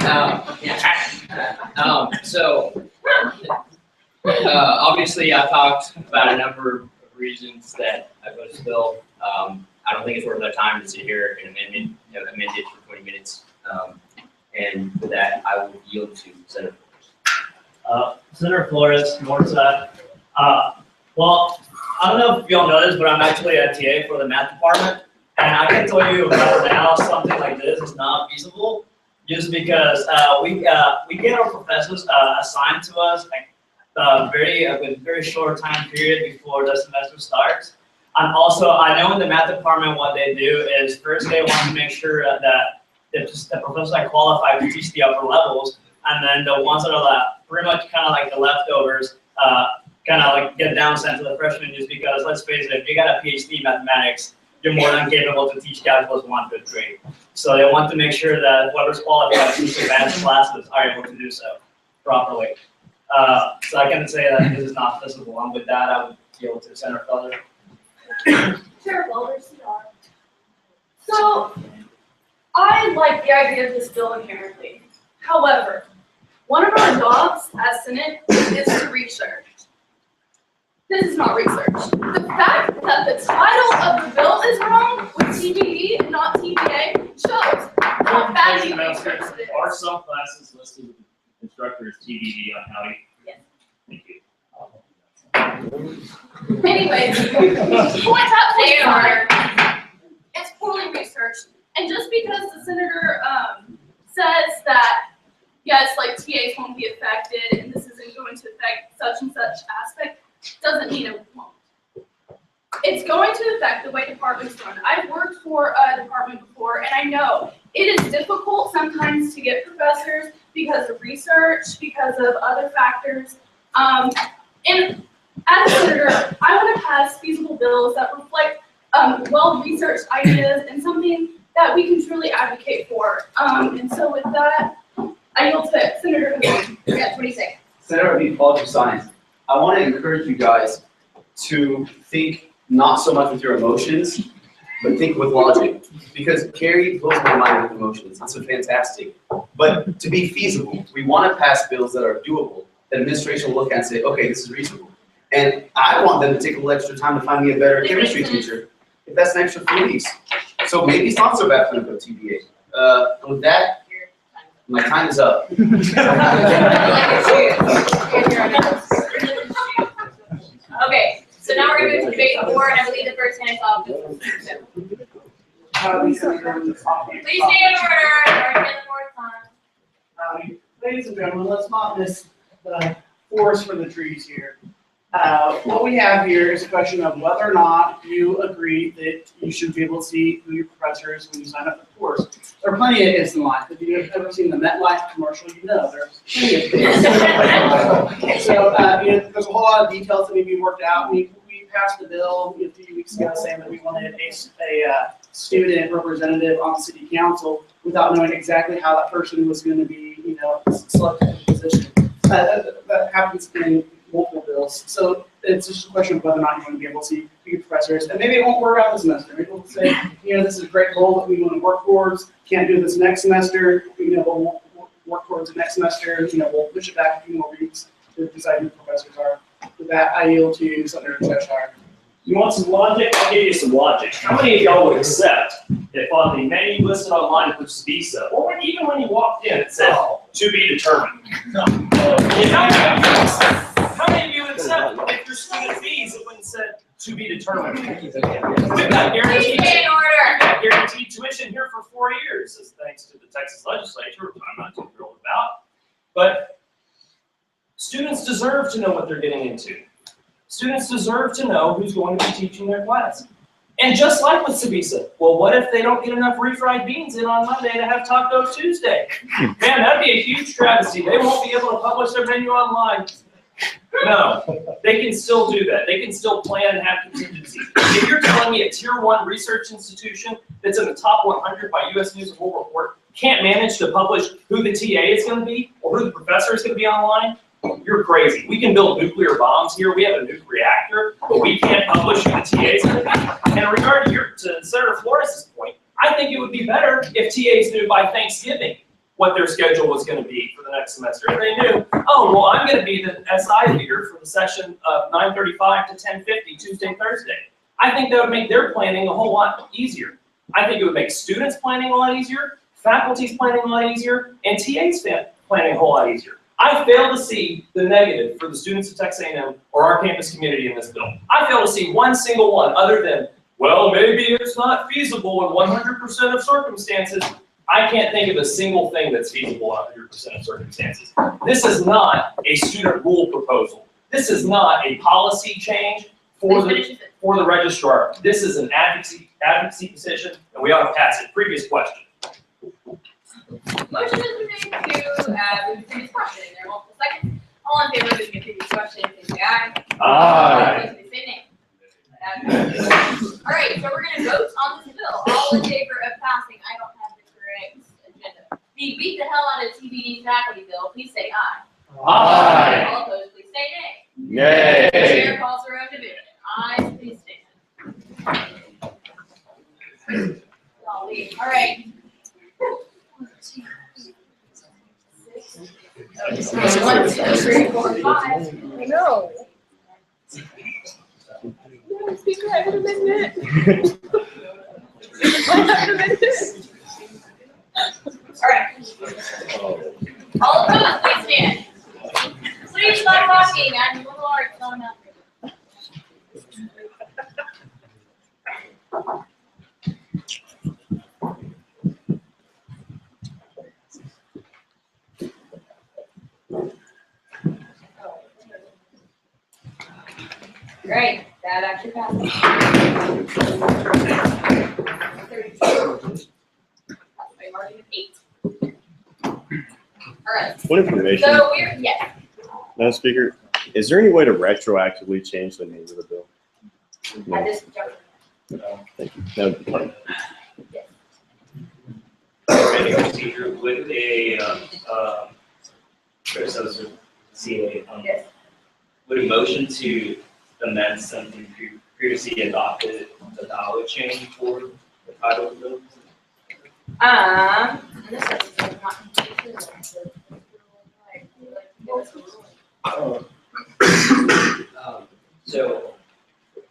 guys. So, obviously, I talked about a number of reasons that I voted this bill. I don't think it's worth our time to sit here and amend it for 20 minutes. And with that, I will yield to Senator Flores. Senator Flores, Northside. Well, I don't know if y'all know this, but I'm actually a TA for the math department. And I can tell you right now, something like this is not feasible, just because we get our professors assigned to us like very short time period before the semester starts. And also, I know in the math department what they do is first they want to make sure that the professors are qualified to teach the upper levels, and then the ones that are pretty much kind of like the leftovers kind of like get down sent to the freshmen, just because, let's face it, if you got a PhD in mathematics, you're more than capable to teach calculus 1 to 3. So they want to make sure that whoever's qualified to teach advanced classes are able to do so properly. So I can say that this is not feasible. And with that, I would yield to Senator Feller. Chair Feller, CR. So, I like the idea of this bill inherently. However, one of our jobs as Senate is to research. This is not research. The fact that the title of the bill is wrong with TBD and not TBA shows how badly researched it is. Are some classes listed with the instructor as TBD on Howdy? Yes. Thank you. Anyways, point out they are. It's poorly researched, and just because the senator says that yes, like TAs won't be affected, and this isn't going to affect such and such aspect, doesn't mean it won't. It's going to affect the way departments run. I've worked for a department before, and I know it is difficult sometimes to get professors because of research, because of other factors. And as a senator, I want to pass feasible bills that reflect well-researched ideas and something that we can truly advocate for. And so with that, I yield to Senator Hogan. We got 20 seconds. Senator of Political Science, I want to encourage you guys to think not so much with your emotions, but think with logic. Because Carrie blows my mind with emotions. It's so fantastic. But to be feasible, we want to pass bills that are doable. The administration will look at and say, okay, this is reasonable. And I want them to take a little extra time to find me a better chemistry teacher. If that's an extra 3 weeks. So maybe it's not so bad for them to go TBA. And with that, my time is up. Okay, so now we're gonna move to debate 4, and I believe the first hand is off. Please stay in order, starting in the fourth time. Ladies and gentlemen, let's not miss the forest for the trees here. What we have here is a question of whether or not you agree that you should be able to see who your professor is when you sign up for the course. There are plenty of hits in life. If you've ever seen the MetLife commercial, you know there's plenty of things. So there's a whole lot of details that need to be worked out. We passed the bill a few weeks ago saying that we wanted a student representative on the city council without knowing exactly how that person was going to be, selected for the position. That happens in multiple bills. So it's just a question of whether or not you want to be able to see your professors. And maybe it won't work out this semester. Maybe we'll say, this is a great goal that we want to work towards. Can't do this next semester. We'll work towards it next semester. We'll push it back a few more weeks to decide who the professors are. With that, I yield to Senator Cheshire. You want some logic? I'll give you some logic. How many of y'all would accept if on the menu listed online for visa, or even when you walked in, it said, to be determined? No. How many of you would accept if your student fees, it wouldn't say to be determined? We've got guaranteed tuition here for 4 years, as thanks to the Texas legislature, which I'm not too thrilled about. But students deserve to know what they're getting into. Students deserve to know who's going to be teaching their class. And just like with Sabisa, well, what if they don't get enough refried beans in on Monday to have Taco Tuesday? Man, that'd be a huge travesty. They won't be able to publish their menu online. No, they can still do that. They can still plan and have contingencies. If you're telling me a tier 1 research institution that's in the top 100 by US News and World Report can't manage to publish who the TA is going to be or who the professor is going to be online, you're crazy. We can build nuclear bombs here. We have a nuclear reactor, but we can't publish who the TA is going to be. And in regard to Senator Flores' point, I think it would be better if TAs knew by Thanksgiving what their schedule was going to be for the next semester. If they knew, oh, well, I'm going to be the SI leader for the session of 9:35 to 10:50, Tuesday, Thursday. I think that would make their planning a whole lot easier. I think it would make students planning a lot easier, faculty's planning a lot easier, and TAs planning a whole lot easier. I fail to see the negative for the students of Texas A&M or our campus community in this bill. I fail to see one single one other than, well, maybe it's not feasible in 100% of circumstances. I can't think of a single thing that's feasible in 100% of circumstances. This is not a student rule proposal. This is not a policy change for the registrar. This is an advocacy position, and we ought to pass it. Previous question. Motion is moving to move to previous question. There are multiple seconds. All in favor of moving to previous question, please say aye. Aye. Please say nay. All right, so we're going to vote on this bill. All in favor of passing. I don't have the correct agenda. The beat the hell out of TBD faculty bill, please say aye. Aye. All opposed, please say nay. Nay. The chair calls for a division. Ayes, please stand. All right. 1, 2, 3, 4, 5. No. No, Speaker, I would have been it. I would have been it. All right. All opposed, please stand. Please stop talking. I'm a little hard going up. Great, that actually passes. 32. My margin of 8. All right. What information? So we're, yes. Madam Speaker, is there any way to retroactively change the name of the bill? No. At this juncture. Thank you. That would be fine. Any procedure with a predecessor CA, Yes. would a motion to amend something previously adopted the dollar change for the title of the bill? And this So,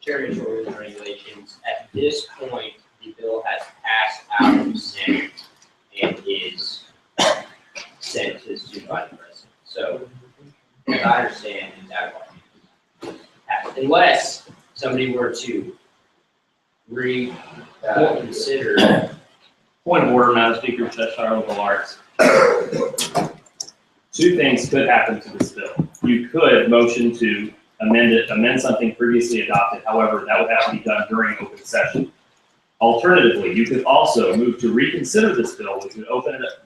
Chairman's rules and regulations, at this point, the bill has passed out of the Senate and is sent to the student body president. So, as I understand, it's out of unless somebody were to reconsider. Point of order, Madam Speaker, Cheshire Liberal Arts. Two things could happen to this bill. You could motion to amend something previously adopted. However, that would have to be done during open session. Alternatively, you could also move to reconsider this bill, which would open it up,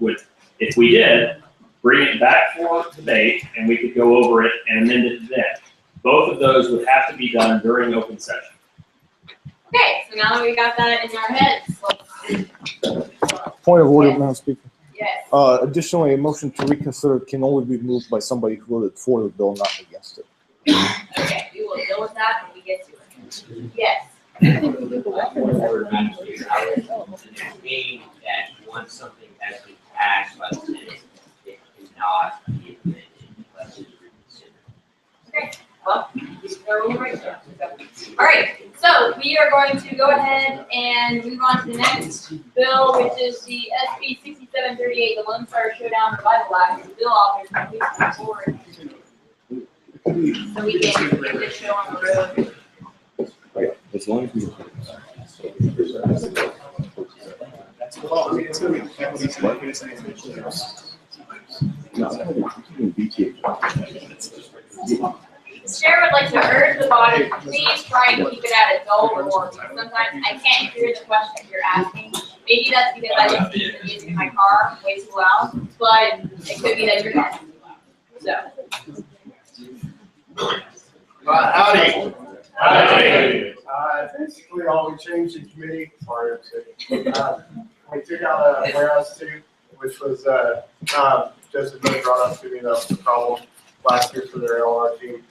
if we did, bring it back for debate, and we could go over it and amend it then. Both of those would have to be done during open session. Okay, so now that we got that in our heads, Point of order, Madam Speaker. yes. Additionally, a motion to reconsider can only be moved by somebody who voted for the bill, not against it. Okay, we will deal with that when we get to it. Yes. Point of order, Madam Speaker, I would mean that once something has been passed by the Senate, it cannot be amended unless it's reconsidered. Okay, well, these are the rules right there. All right, so we are going to go ahead and move on to the next bill, which is the SB 6738, the Lone Star Showdown Revival Act. The bill authors, please come forward. So we can get this show on the road. As long as we. Chair would like to urge the body to please try and keep it at a dull roar. Sometimes I can't hear the questions you're asking. Maybe that's because I listen to the music in my car way too loud, but it could be that you're talking too loud. So. Howdy. Howdy. Basically, all we changed in committee, sorry, we took out a warehouse too, which was, just as Mike brought up to me, that was the problem last year for their LR team.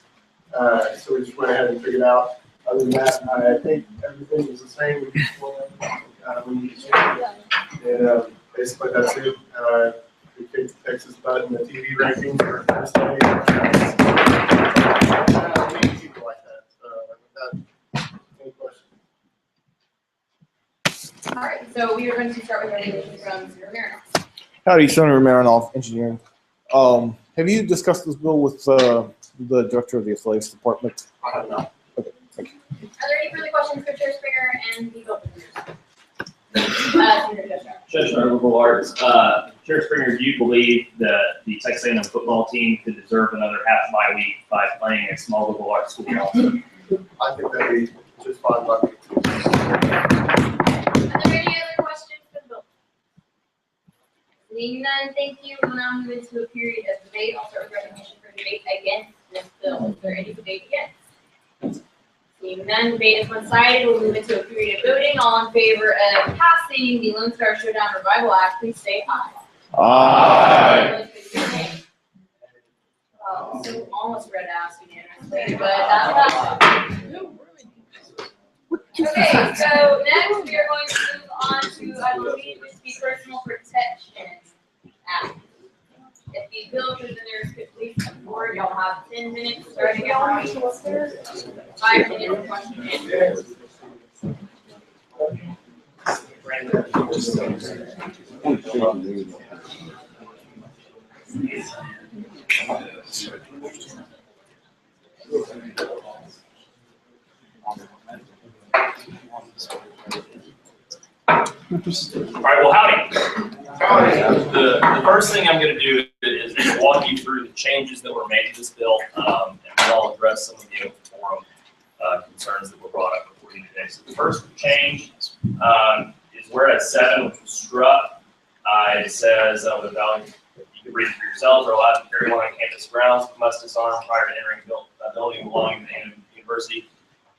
So we just went ahead and figured it out. Other than that, I think everything was the same. We just and basically that's it. We kicked the Texas butt in the TV ranking for first day. People like that. With that, any questions? All right, so we are going to start with regulations from Senator Marinoff. Howdy, Senator Marinoff, Engineering. Have you discussed this bill with the Director of the Athletics Department? I have not. Okay, thank you. Are there any further questions for Chair Springer and the bill Senator Cheshire? Cheshire Liberal Arts. Chair Springer, do you believe that the Texas A&M football team could deserve another half bye week by playing a small liberal arts school also? I think that'd be just fine. Are there any other questions for the bill? Seeing none, thank you. We'll now move into a period of debate. I'll start with recognition for debate against this bill. Is there any debate against? Seeing none, debate is one-sided. We'll move into a period of voting. All in favor of passing the Lone Star Showdown Revival Act, please say aye. Aye. So almost read ass unanimously, but that's not. Okay, so next we are going to move on to, I believe, the Personal Protection Act. If the bill presenters could please come forward, y'all have 10 minutes starting at 5 minutes of question and answer. All right, well, howdy. The first thing I'm going to do is walk you through the changes that were made to this bill, and I'll address some of the open forum concerns that were brought up before you today. So the first change is whereas 7, which was struck. It says the value, you can read it for yourselves, are allowed to carry one on campus grounds, but must disarm prior to entering a building belonging to the university.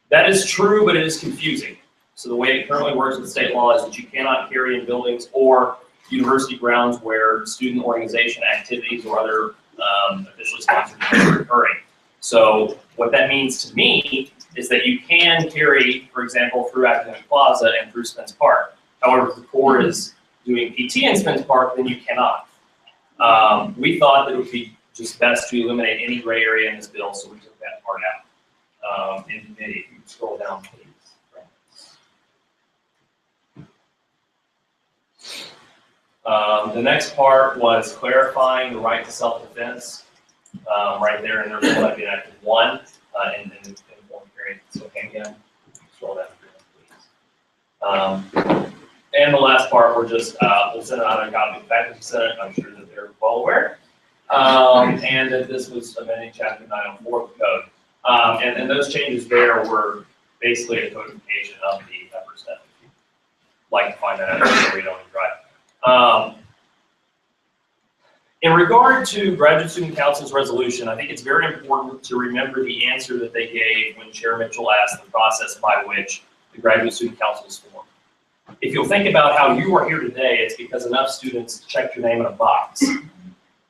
That is true, but it is confusing. So the way it currently works with state law is that you cannot carry in buildings or university grounds where student organization activities or other officially sponsored events are occurring. So what that means to me is that you can can carry, for example, through Academic Plaza and through Spence Park. However, if the Corps is doing PT in Spence Park, then you cannot. We thought that it would be just best to eliminate any gray area in this bill, so we took that part out. In committee, if you scroll down, please. The next part was clarifying the right to self-defense. Right there in their bill, that'd be Act 1, and then informed period. So again, scroll down, please. And the last part, we're just, we'll send out a copy of the faculty senate. I'm sure that they're well aware. And that this was amending chapter 904 of the code. And those changes there were basically a codification of the upper step. If you'd like to find that out, we don't drive. In regard to Graduate Student Council's resolution, I think it's very important to remember the answer that they gave when Chair Mitchell asked the process by which the Graduate Student Council is formed. If you'll think about how you are here today, it's because enough students checked your name in a box.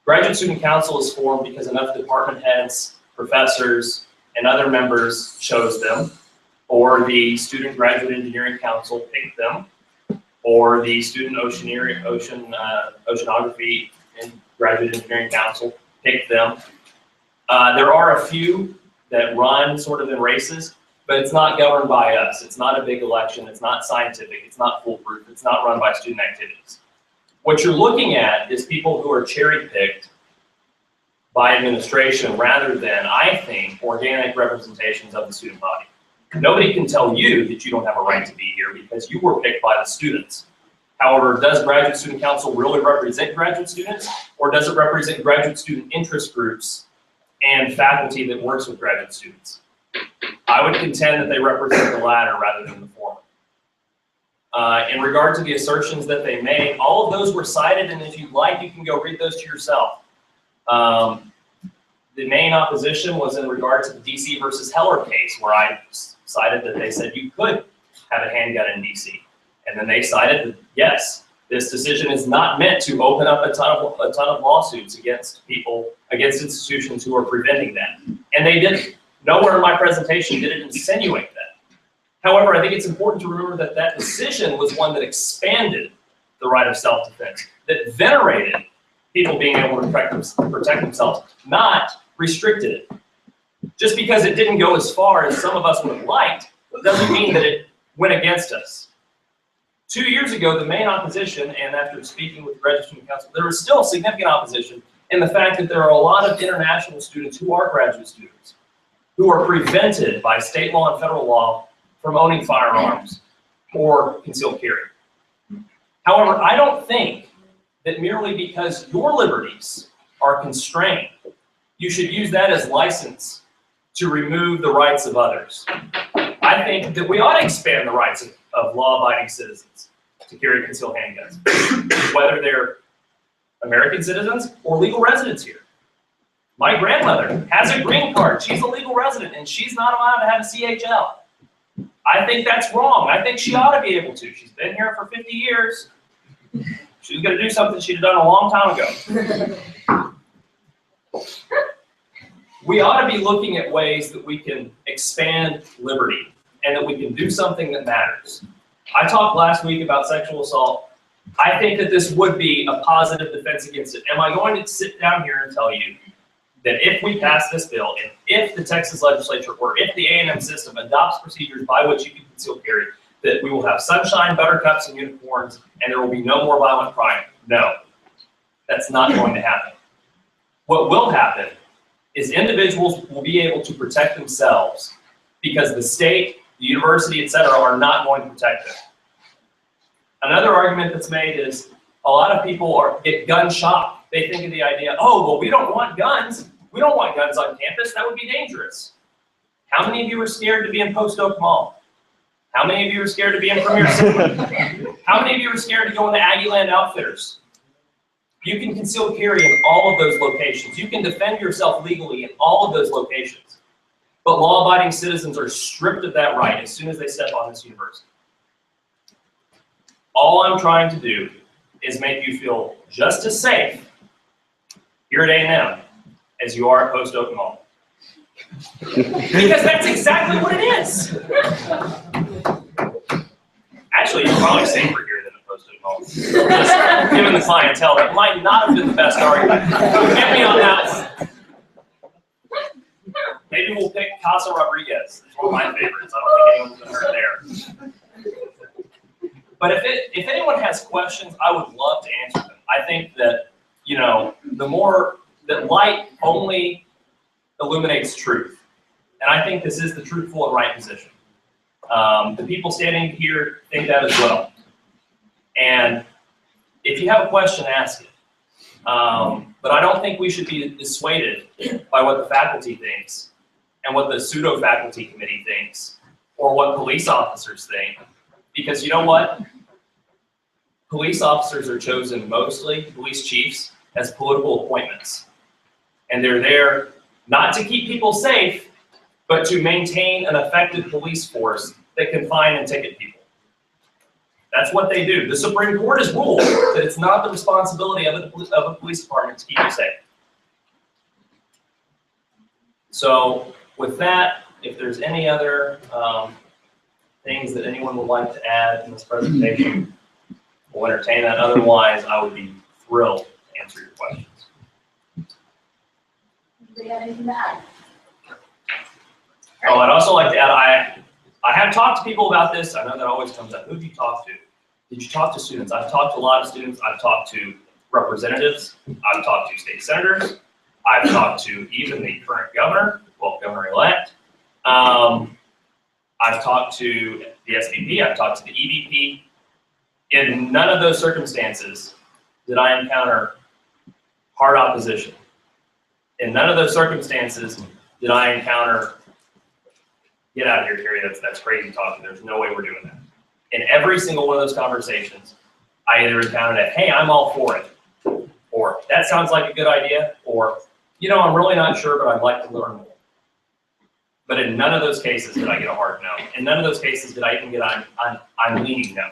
Graduate Student Council is formed because enough department heads, professors, and other members chose them, or the Student Graduate Engineering Council picked them, or the Student Oceanography and Graduate Engineering Council picked them. There are a few that run sort of in races, but it's not governed by us. It's not a big election. It's not scientific. It's not foolproof. It's not run by student activities. What you're looking at is people who are cherry-picked by administration rather than, I think, organic representations of the student body. Nobody can tell you that you don't have a right to be here because you were picked by the students. However, does Graduate Student Council really represent graduate students, or does it represent graduate student interest groups and faculty that works with graduate students? I would contend that they represent the latter rather than the former. In regard to the assertions that they made, all of those were cited, and if you'd like, you can go read those to yourself. The main opposition was in regard to the DC versus Heller case, where I cited that they said you could have a handgun in DC. And then they cited that, yes, this decision is not meant to open up a ton of lawsuits against people, against institutions who are preventing that. And they didn't. Nowhere in my presentation did it insinuate that. However, I think it's important to remember that that decision was one that expanded the right of self-defense, that venerated people being able to protect themselves, not restricted it. Just because it didn't go as far as some of us would have liked, doesn't mean that it went against us. 2 years ago, the main opposition, and after speaking with the Graduate Student Council, there was still significant opposition in the fact that there are a lot of international students who are graduate students who are prevented by state law and federal law from owning firearms or concealed carry. However, I don't think that merely because your liberties are constrained, you should use that as license to remove the rights of others. I think that we ought to expand the rights of law-abiding citizens to carry concealed handguns, whether they're American citizens or legal residents here. My grandmother has a green card. She's a legal resident, and she's not allowed to have a CHL. I think that's wrong. I think she ought to be able to. She's been here for 50 years. She's going to do something she'd have done a long time ago. We ought to be looking at ways that we can expand liberty and that we can do something that matters. I talked last week about sexual assault. I think that this would be a positive defense against it. Am I going to sit down here and tell you that if we pass this bill, and if the Texas legislature or if the A&M system adopts procedures by which you can conceal carry, that we will have sunshine, buttercups, and unicorns, and there will be no more violent crime? No, that's not going to happen. What will happen is individuals will be able to protect themselves because the state, the university, et cetera, are not going to protect them. Another argument that's made is a lot of people get gun shocked. They think of the idea, oh, well, we don't want guns. We don't want guns on campus. That would be dangerous. How many of you are scared to be in Post Oak Mall? How many of you are scared to be in Premier City? How many of you are scared to go in the Aggieland Outfitters? You can conceal carry in all of those locations. You can defend yourself legally in all of those locations. But law-abiding citizens are stripped of that right as soon as they step on this university. All I'm trying to do is make you feel just as safe here at A&M as you are at Post Oak Mall. Because that's exactly what it is. Actually, it's probably safer here than a post-it home. Just given the clientele, that might not have been the best argument. Get me on that one. Maybe we'll pick Casa Rodriguez. It's one of my favorites. I don't think anyone's gonna hurt there. But if anyone has questions, I would love to answer them. I think that, you know, the more that light only illuminates truth. And I think this is the truthful and right position. The people standing here think that as well. And if you have a question, ask it. But I don't think we should be dissuaded by what the faculty thinks and what the pseudo-faculty committee thinks or what police officers think. Because you know what? Police officers are chosen mostly, police chiefs, as political appointments. And they're there not to keep people safe, but to maintain an effective police force that can find and ticket people. That's what they do. The Supreme Court has ruled that it's not the responsibility of a police department to keep you safe. So with that, if there's any other things that anyone would like to add in this presentation, we'll entertain that. Otherwise, I would be thrilled to answer your questions. Do you have anything to add? Oh, I'd also like to add, I have talked to people about this. I know that always comes up. Who did you talk to? Did you talk to students? I've talked to a lot of students. I've talked to representatives. I've talked to state senators. I've talked to even the current governor, well, governor-elect. I've talked to the SVP. I've talked to the EVP. In none of those circumstances did I encounter hard opposition. In none of those circumstances did I encounter, get out of here, Terry, that's crazy talking. There's no way we're doing that. In every single one of those conversations, I either encountered a, hey, I'm all for it, or that sounds like a good idea, or, you know, I'm really not sure, but I'd like to learn more. But in none of those cases did I get a hard no. In none of those cases did I even get I'm leaning no.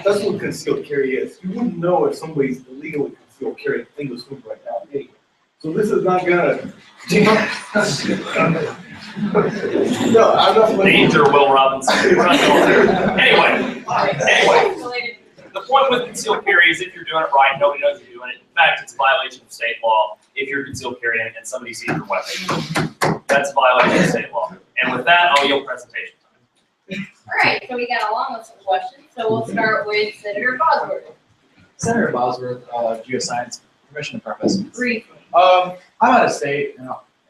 That's what concealed carry is. You wouldn't know if somebody's illegally concealed carrying English food right now. Anyway. So this is not gonna. No, I'm not. Danger, Will Robinson. Anyway, the point with concealed carry is if you're doing it right, nobody knows you're doing it. In fact, it's a violation of state law if you're concealed carrying and somebody sees your weapon. That's a violation of state law. And with that, I'll yield presentation. All right, so we got a long list of questions. So we'll start with Senator Bosworth. Senator Bosworth, Geoscience, Permission and Purpose. Briefly. I'm out of state,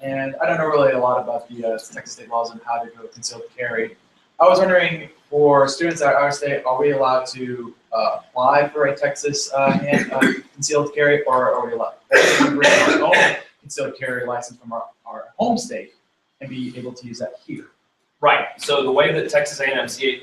and I don't know really a lot about the Texas state laws and how to do a concealed carry. I was wondering, for students at our state, are we allowed to apply for a Texas concealed carry, or are we allowed to bring our own concealed carry license from our home state and be able to use that here? Right. So the way that Texas A&M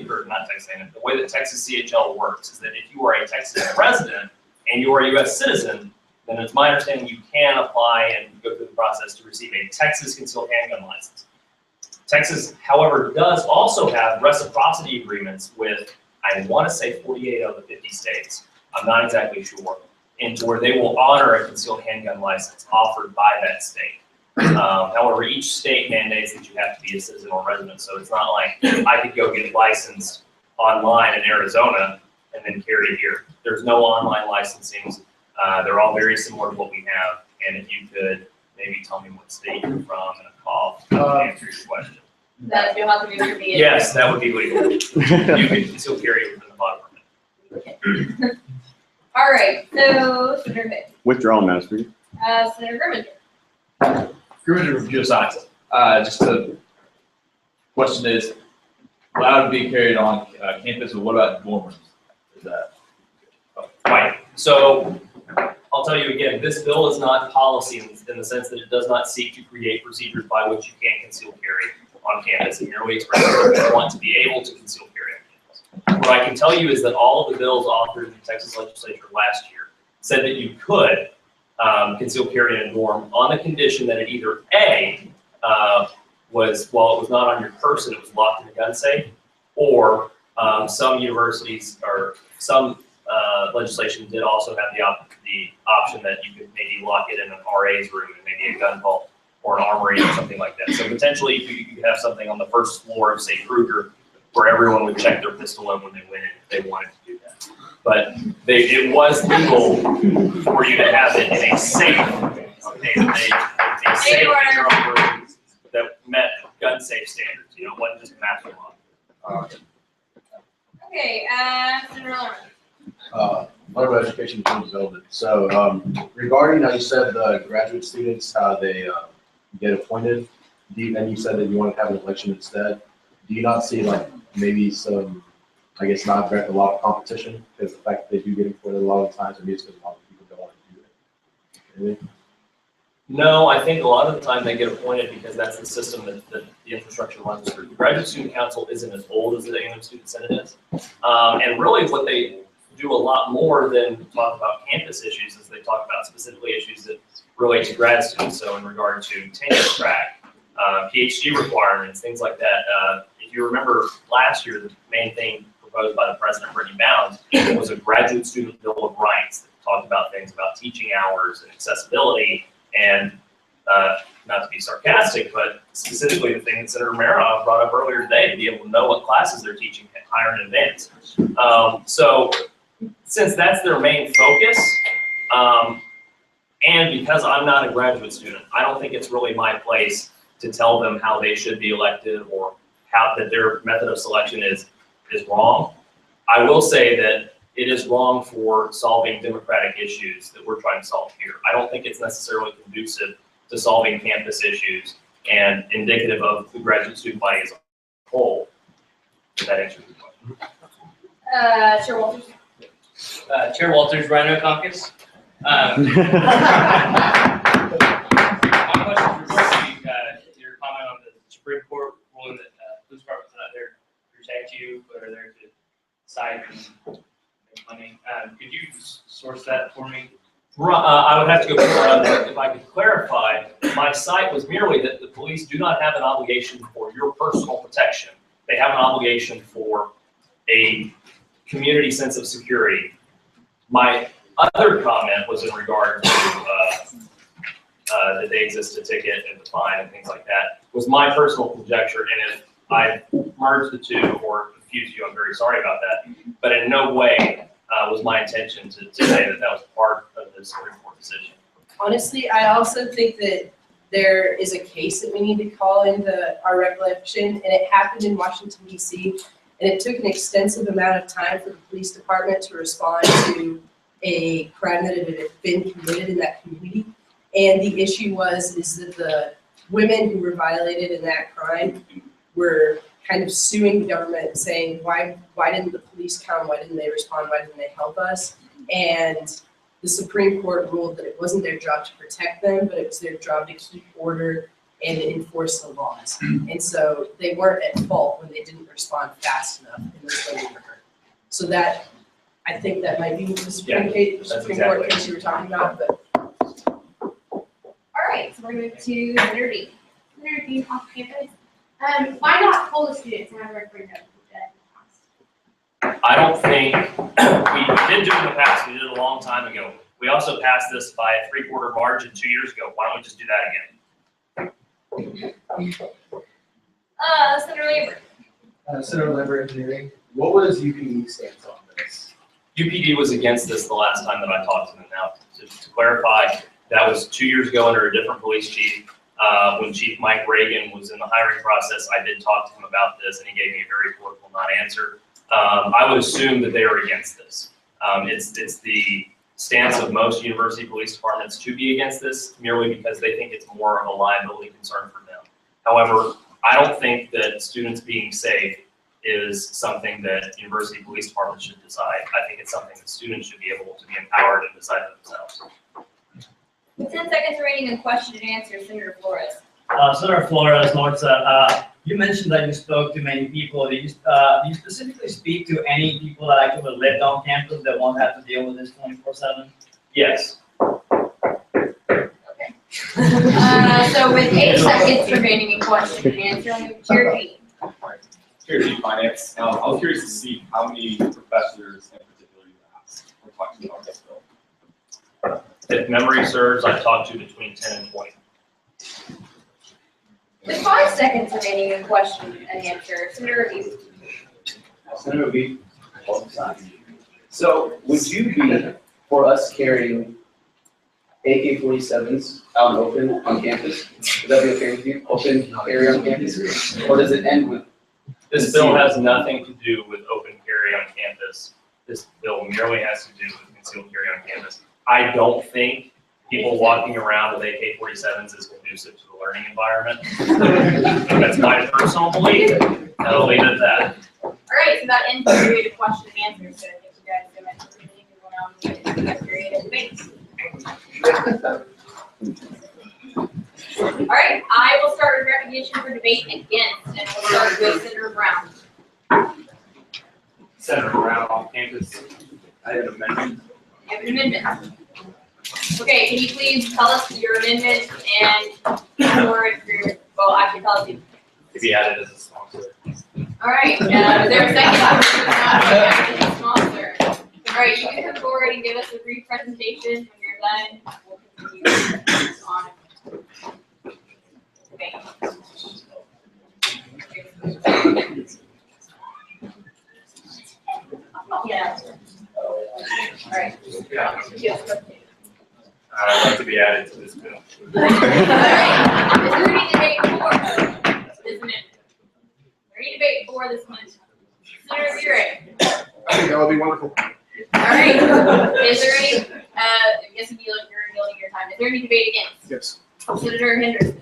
or not Texas A&M, the way that Texas CHL works is that if you are a Texas resident and you are a U.S. citizen, then it's my understanding you can apply and go through the process to receive a Texas concealed handgun license. Texas, however, does also have reciprocity agreements with, I want to say 48 of the 50 states. I'm not exactly sure. And to where they will honor a concealed handgun license offered by that state. However, each state mandates that you have to be a citizen or resident, so it's not like I could go get licensed online in Arizona and then carry it here. There's no online licensing. They're all very similar to what we have, and if you could maybe tell me what state you're from and a cough to answer your question. That you'll have to be with me. Yes, that would be legal. You can still carry it within the bottom permit. All right, so Senator Hitt. Withdrawn, Madam Speaker. Senator Grimminger. Grimminger from Geoscience. Just the question is, allowed to be carried on campus, but what about dorm rooms? Is that? Right. So I'll tell you again, this bill is not policy in the sense that it does not seek to create procedures by which you can conceal carry on campus. It merely expresses that you want to be able to conceal carry on campus. What I can tell you is that all of the bills authored in the Texas legislature last year said that you could conceal carry in a dorm on the condition that it either A, was, while it was not on your person, it was locked in a gun safe, or some universities or some legislation did also have the option that you could maybe lock it in an RA's room and maybe a gun vault or an armory or something like that. So potentially you could have something on the first floor of, say, Kruger, where everyone would check their pistol in when they went in if they wanted to do that. But it was legal for you to have it in a safe, a safe room that met gun safe standards. You know, it wasn't just a master lock. Okay, Senator Lerman. Level of Education and Development. So regarding how you said the graduate students, how they get appointed, and you said that you want to have an election instead, do you not see like maybe some, I guess not a lot of competition because the fact that they do get appointed a lot of times, maybe it's because a lot of people don't want to do it. Really? No, I think a lot of the time they get appointed because that's the system that the infrastructure runs through. The Graduate Student Council isn't as old as the A&M Student Senate is. And really what they do a lot more than talk about campus issues is they talk about specifically issues that relate to grad students. So in regard to tenure track, PhD requirements, things like that. If you remember last year, the main thing proposed by the President, Brittany Bounds, was a Graduate Student Bill of Rights that talked about things about teaching hours and accessibility and not to be sarcastic, but specifically the thing that Senator Marov brought up earlier today, to be able to know what classes they're teaching higher in advance. So since that's their main focus, and because I'm not a graduate student, I don't think it's really my place to tell them how they should be elected or how that their method of selection is wrong. I will say that it is wrong for solving democratic issues that we're trying to solve here. I don't think it's necessarily conducive to solving campus issues and indicative of the graduate student body as a whole. If that answers the question. Chair Walters. Chair Walters, Rhino Caucus. My question is regarding your comment on the Supreme Court ruling that police departments are not there to protect you, but are there to side and make money. Could you source that for me? I would have to go if I could clarify, my cite was merely that the police do not have an obligation for your personal protection. They have an obligation for a community sense of security. My other comment was in regard to that they exist to ticket and to fine and things like that, was my personal conjecture, and if I merged the two or confused you, I'm very sorry about that. But in no way was my intention to say that that was part of the Supreme Court decision. Honestly, I also think that there is a case that we need to call into our recollection, and it happened in Washington, D.C., and it took an extensive amount of time for the police department to respond to a crime that had been committed in that community. And the issue is that the women who were violated in that crime were kind of suing the government, saying, why didn't the police come? Why didn't they respond? Why didn't they help us? And the Supreme Court ruled that it wasn't their job to protect them, but it was their job to keep order and enforce the laws. And so they weren't at fault when they didn't respond fast enough and those women were hurt. So that, I think that might be the Supreme Court case you were talking about, but. All right, so we're gonna move to Senator Dean. Senator Dean off campus. Why not pull the students and have a referendum? I don't think, we did do it in the past, we did it a long time ago. We also passed this by a 3/4 margin 2 years ago. Why don't we just do that again? Senator Lambert. Senator Lambert Engineering, what was UPD's stance on this? UPD was against this the last time that I talked to them. Now, to clarify, that was 2 years ago under a different police chief. When Chief Mike Reagan was in the hiring process, I did talk to him about this, and he gave me a very political non-answer. I would assume that they are against this. It's the stance of most university police departments to be against this, merely because they think it's more of a liability concern for them. However, I don't think that students being safe is something that university police departments should decide. I think it's something that students should be able to be empowered and decide for themselves. 10 seconds remaining in question and answer, Senator Flores. Senator Flores, Northside, you mentioned that you spoke to many people. Do you specifically speak to any people that actually lived on campus that won't have to deal with this 24/7? Yes. Okay. So with 8 seconds remaining in question and answer, I'll move to Chair Dean. Chair Dean Finance. I was curious to see how many professors in particular you asked. talking about this bill. If memory serves, I've talked to between 10 and 20. With 5 seconds remaining in question and answer, Senator Reed. Senator Reed, so would you be for us carrying AK-47s out and open on campus? Would that be okay with you? Open area on campus? Or does it end with? This bill has nothing to do with open carry on campus. This bill merely has to do with concealed carry on campus. I don't think people walking around with AK-47s is conducive to the learning environment. That's my personal belief, and I'll leave it at that. All right, so that ends the period of question and answers. So I think you guys go ahead and move on to the period of debate. All right, I will start with recognition for debate against, and we'll start with Senator Brown. Senator Brown off campus. I have an amendment. You have an amendment. Okay, can you please tell us your amendment and your, well, actually tell us you. To be added as a sponsor. All right, is there a second? Sponsor. All right, you can come forward and give us a brief presentation. When you're done, we'll continue on. Okay. Yeah. All right. Yeah. I'd like to be added to this bill. All right. Is there any debate for this amendment? Is there any debate for this amendment? Senator Buren. I think that would be wonderful. All right. Is there any, I guess if you're yielding your time, is there any debate against? Yes. Senator Henderson.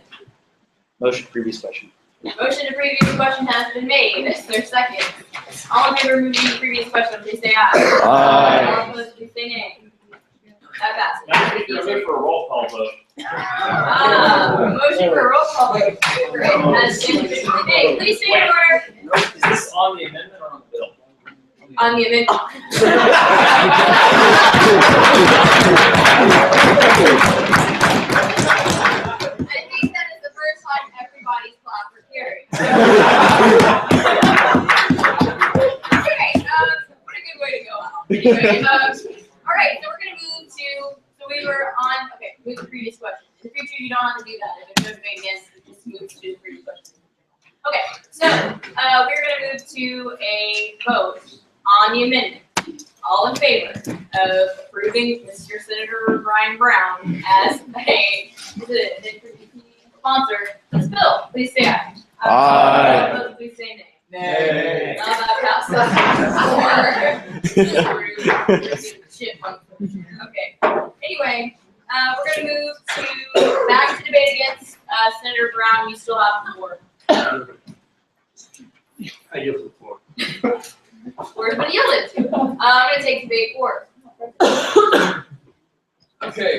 Motion to previous question. Motion to previous question has been made. Is there a second? All in favor of moving the previous question, please say aye. Aye. All opposed, please say nay. That passes. You're good for a roll call vote. Motion for a roll call vote. Has been made. Please stay in order. Is this on the amendment or on the bill? On the amendment. I think that is the first time everybody's clapped for Carrie. Okay, pretty good way to go out. Anyway, all right, so we're gonna move to, so we were on, okay, move to the previous question. In the future, you don't have to do that. If there's no debate against, just move to the previous question. Okay, so, we're gonna move to a vote on the amendment. All in favor of approving Mr. Senator Brian Brown as a sponsor of this bill, please say aye. Aye. All opposed, please say nay. Nay. That passes. Okay, anyway, we're gonna move to, back to debate against, Senator Brown. You still have the floor. I yield the floor. Floor has been yielded to. I'm gonna take debate 4. Okay,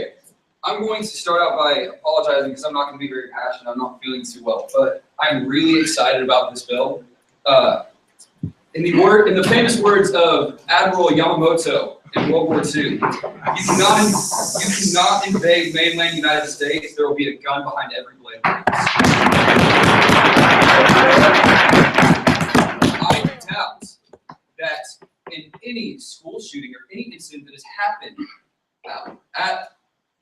I'm going to start out by apologizing because I'm not going to be very passionate. I'm not feeling too well, but I'm really excited about this bill. In the famous words of Admiral Yamamoto in World War II, you cannot invade mainland United States. There will be a gun behind every blade. I doubt that in any school shooting or any incident that has happened at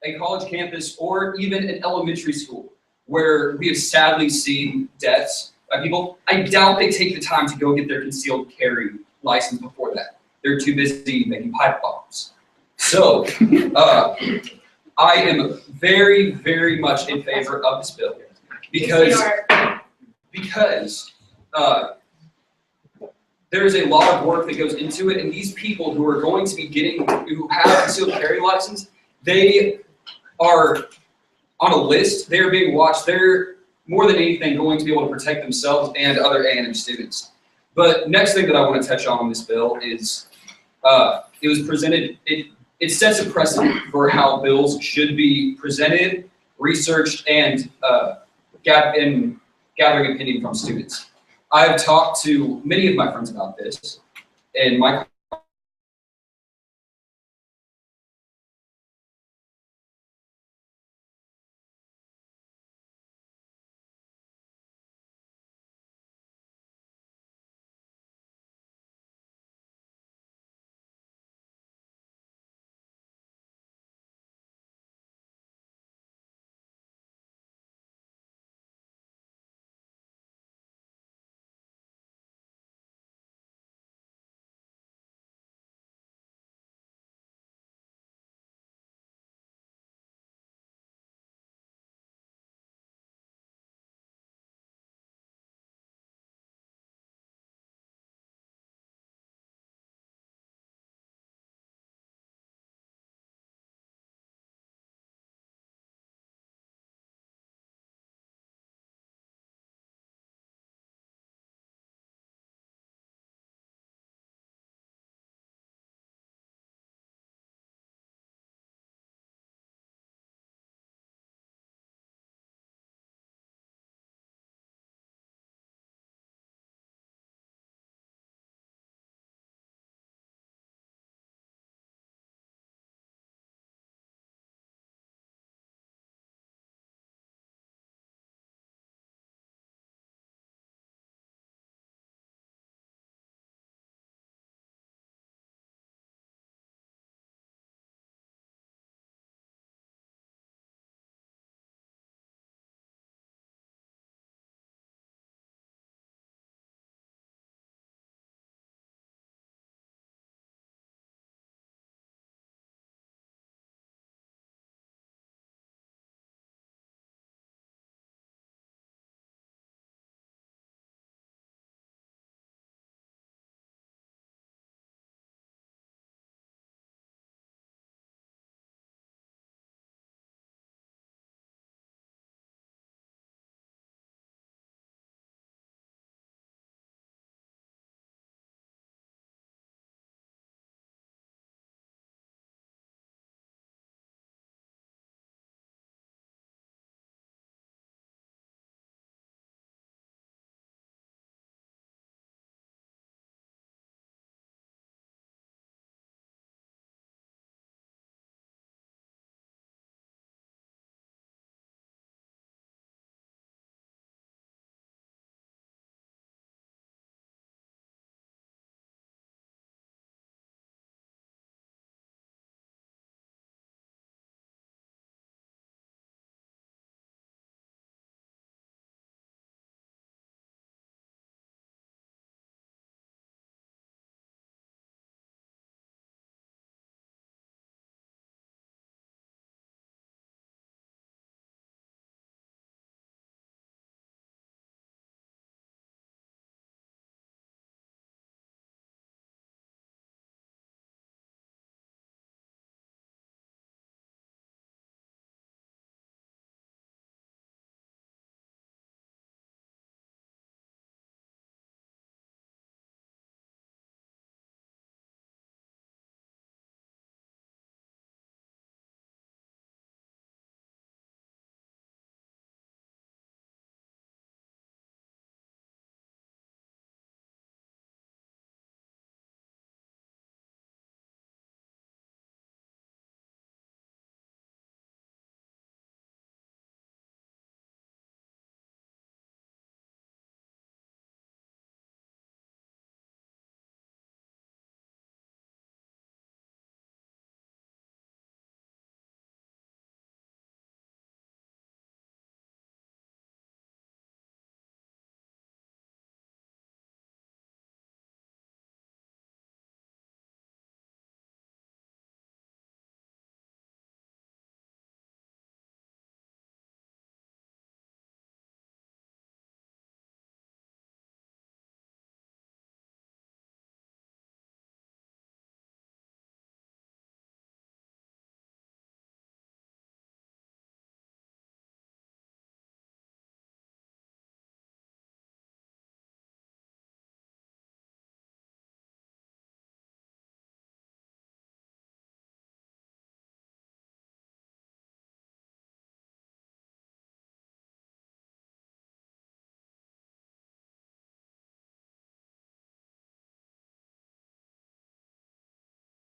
a college campus or even an elementary school where we have sadly seen deaths by people, I doubt they take the time to go get their concealed carry license before that. They're too busy making pipe bombs. So I am very, very much in favor of this bill because there is a lot of work that goes into it, and these people who are going to be who have a concealed carry license, they are on a list. They're being watched. They're more than anything going to be able to protect themselves and other A&M students. But next thing that I want to touch on this bill is it was presented. It sets a precedent for how bills should be presented, researched, and gathering opinion from students. I've talked to many of my friends about this in my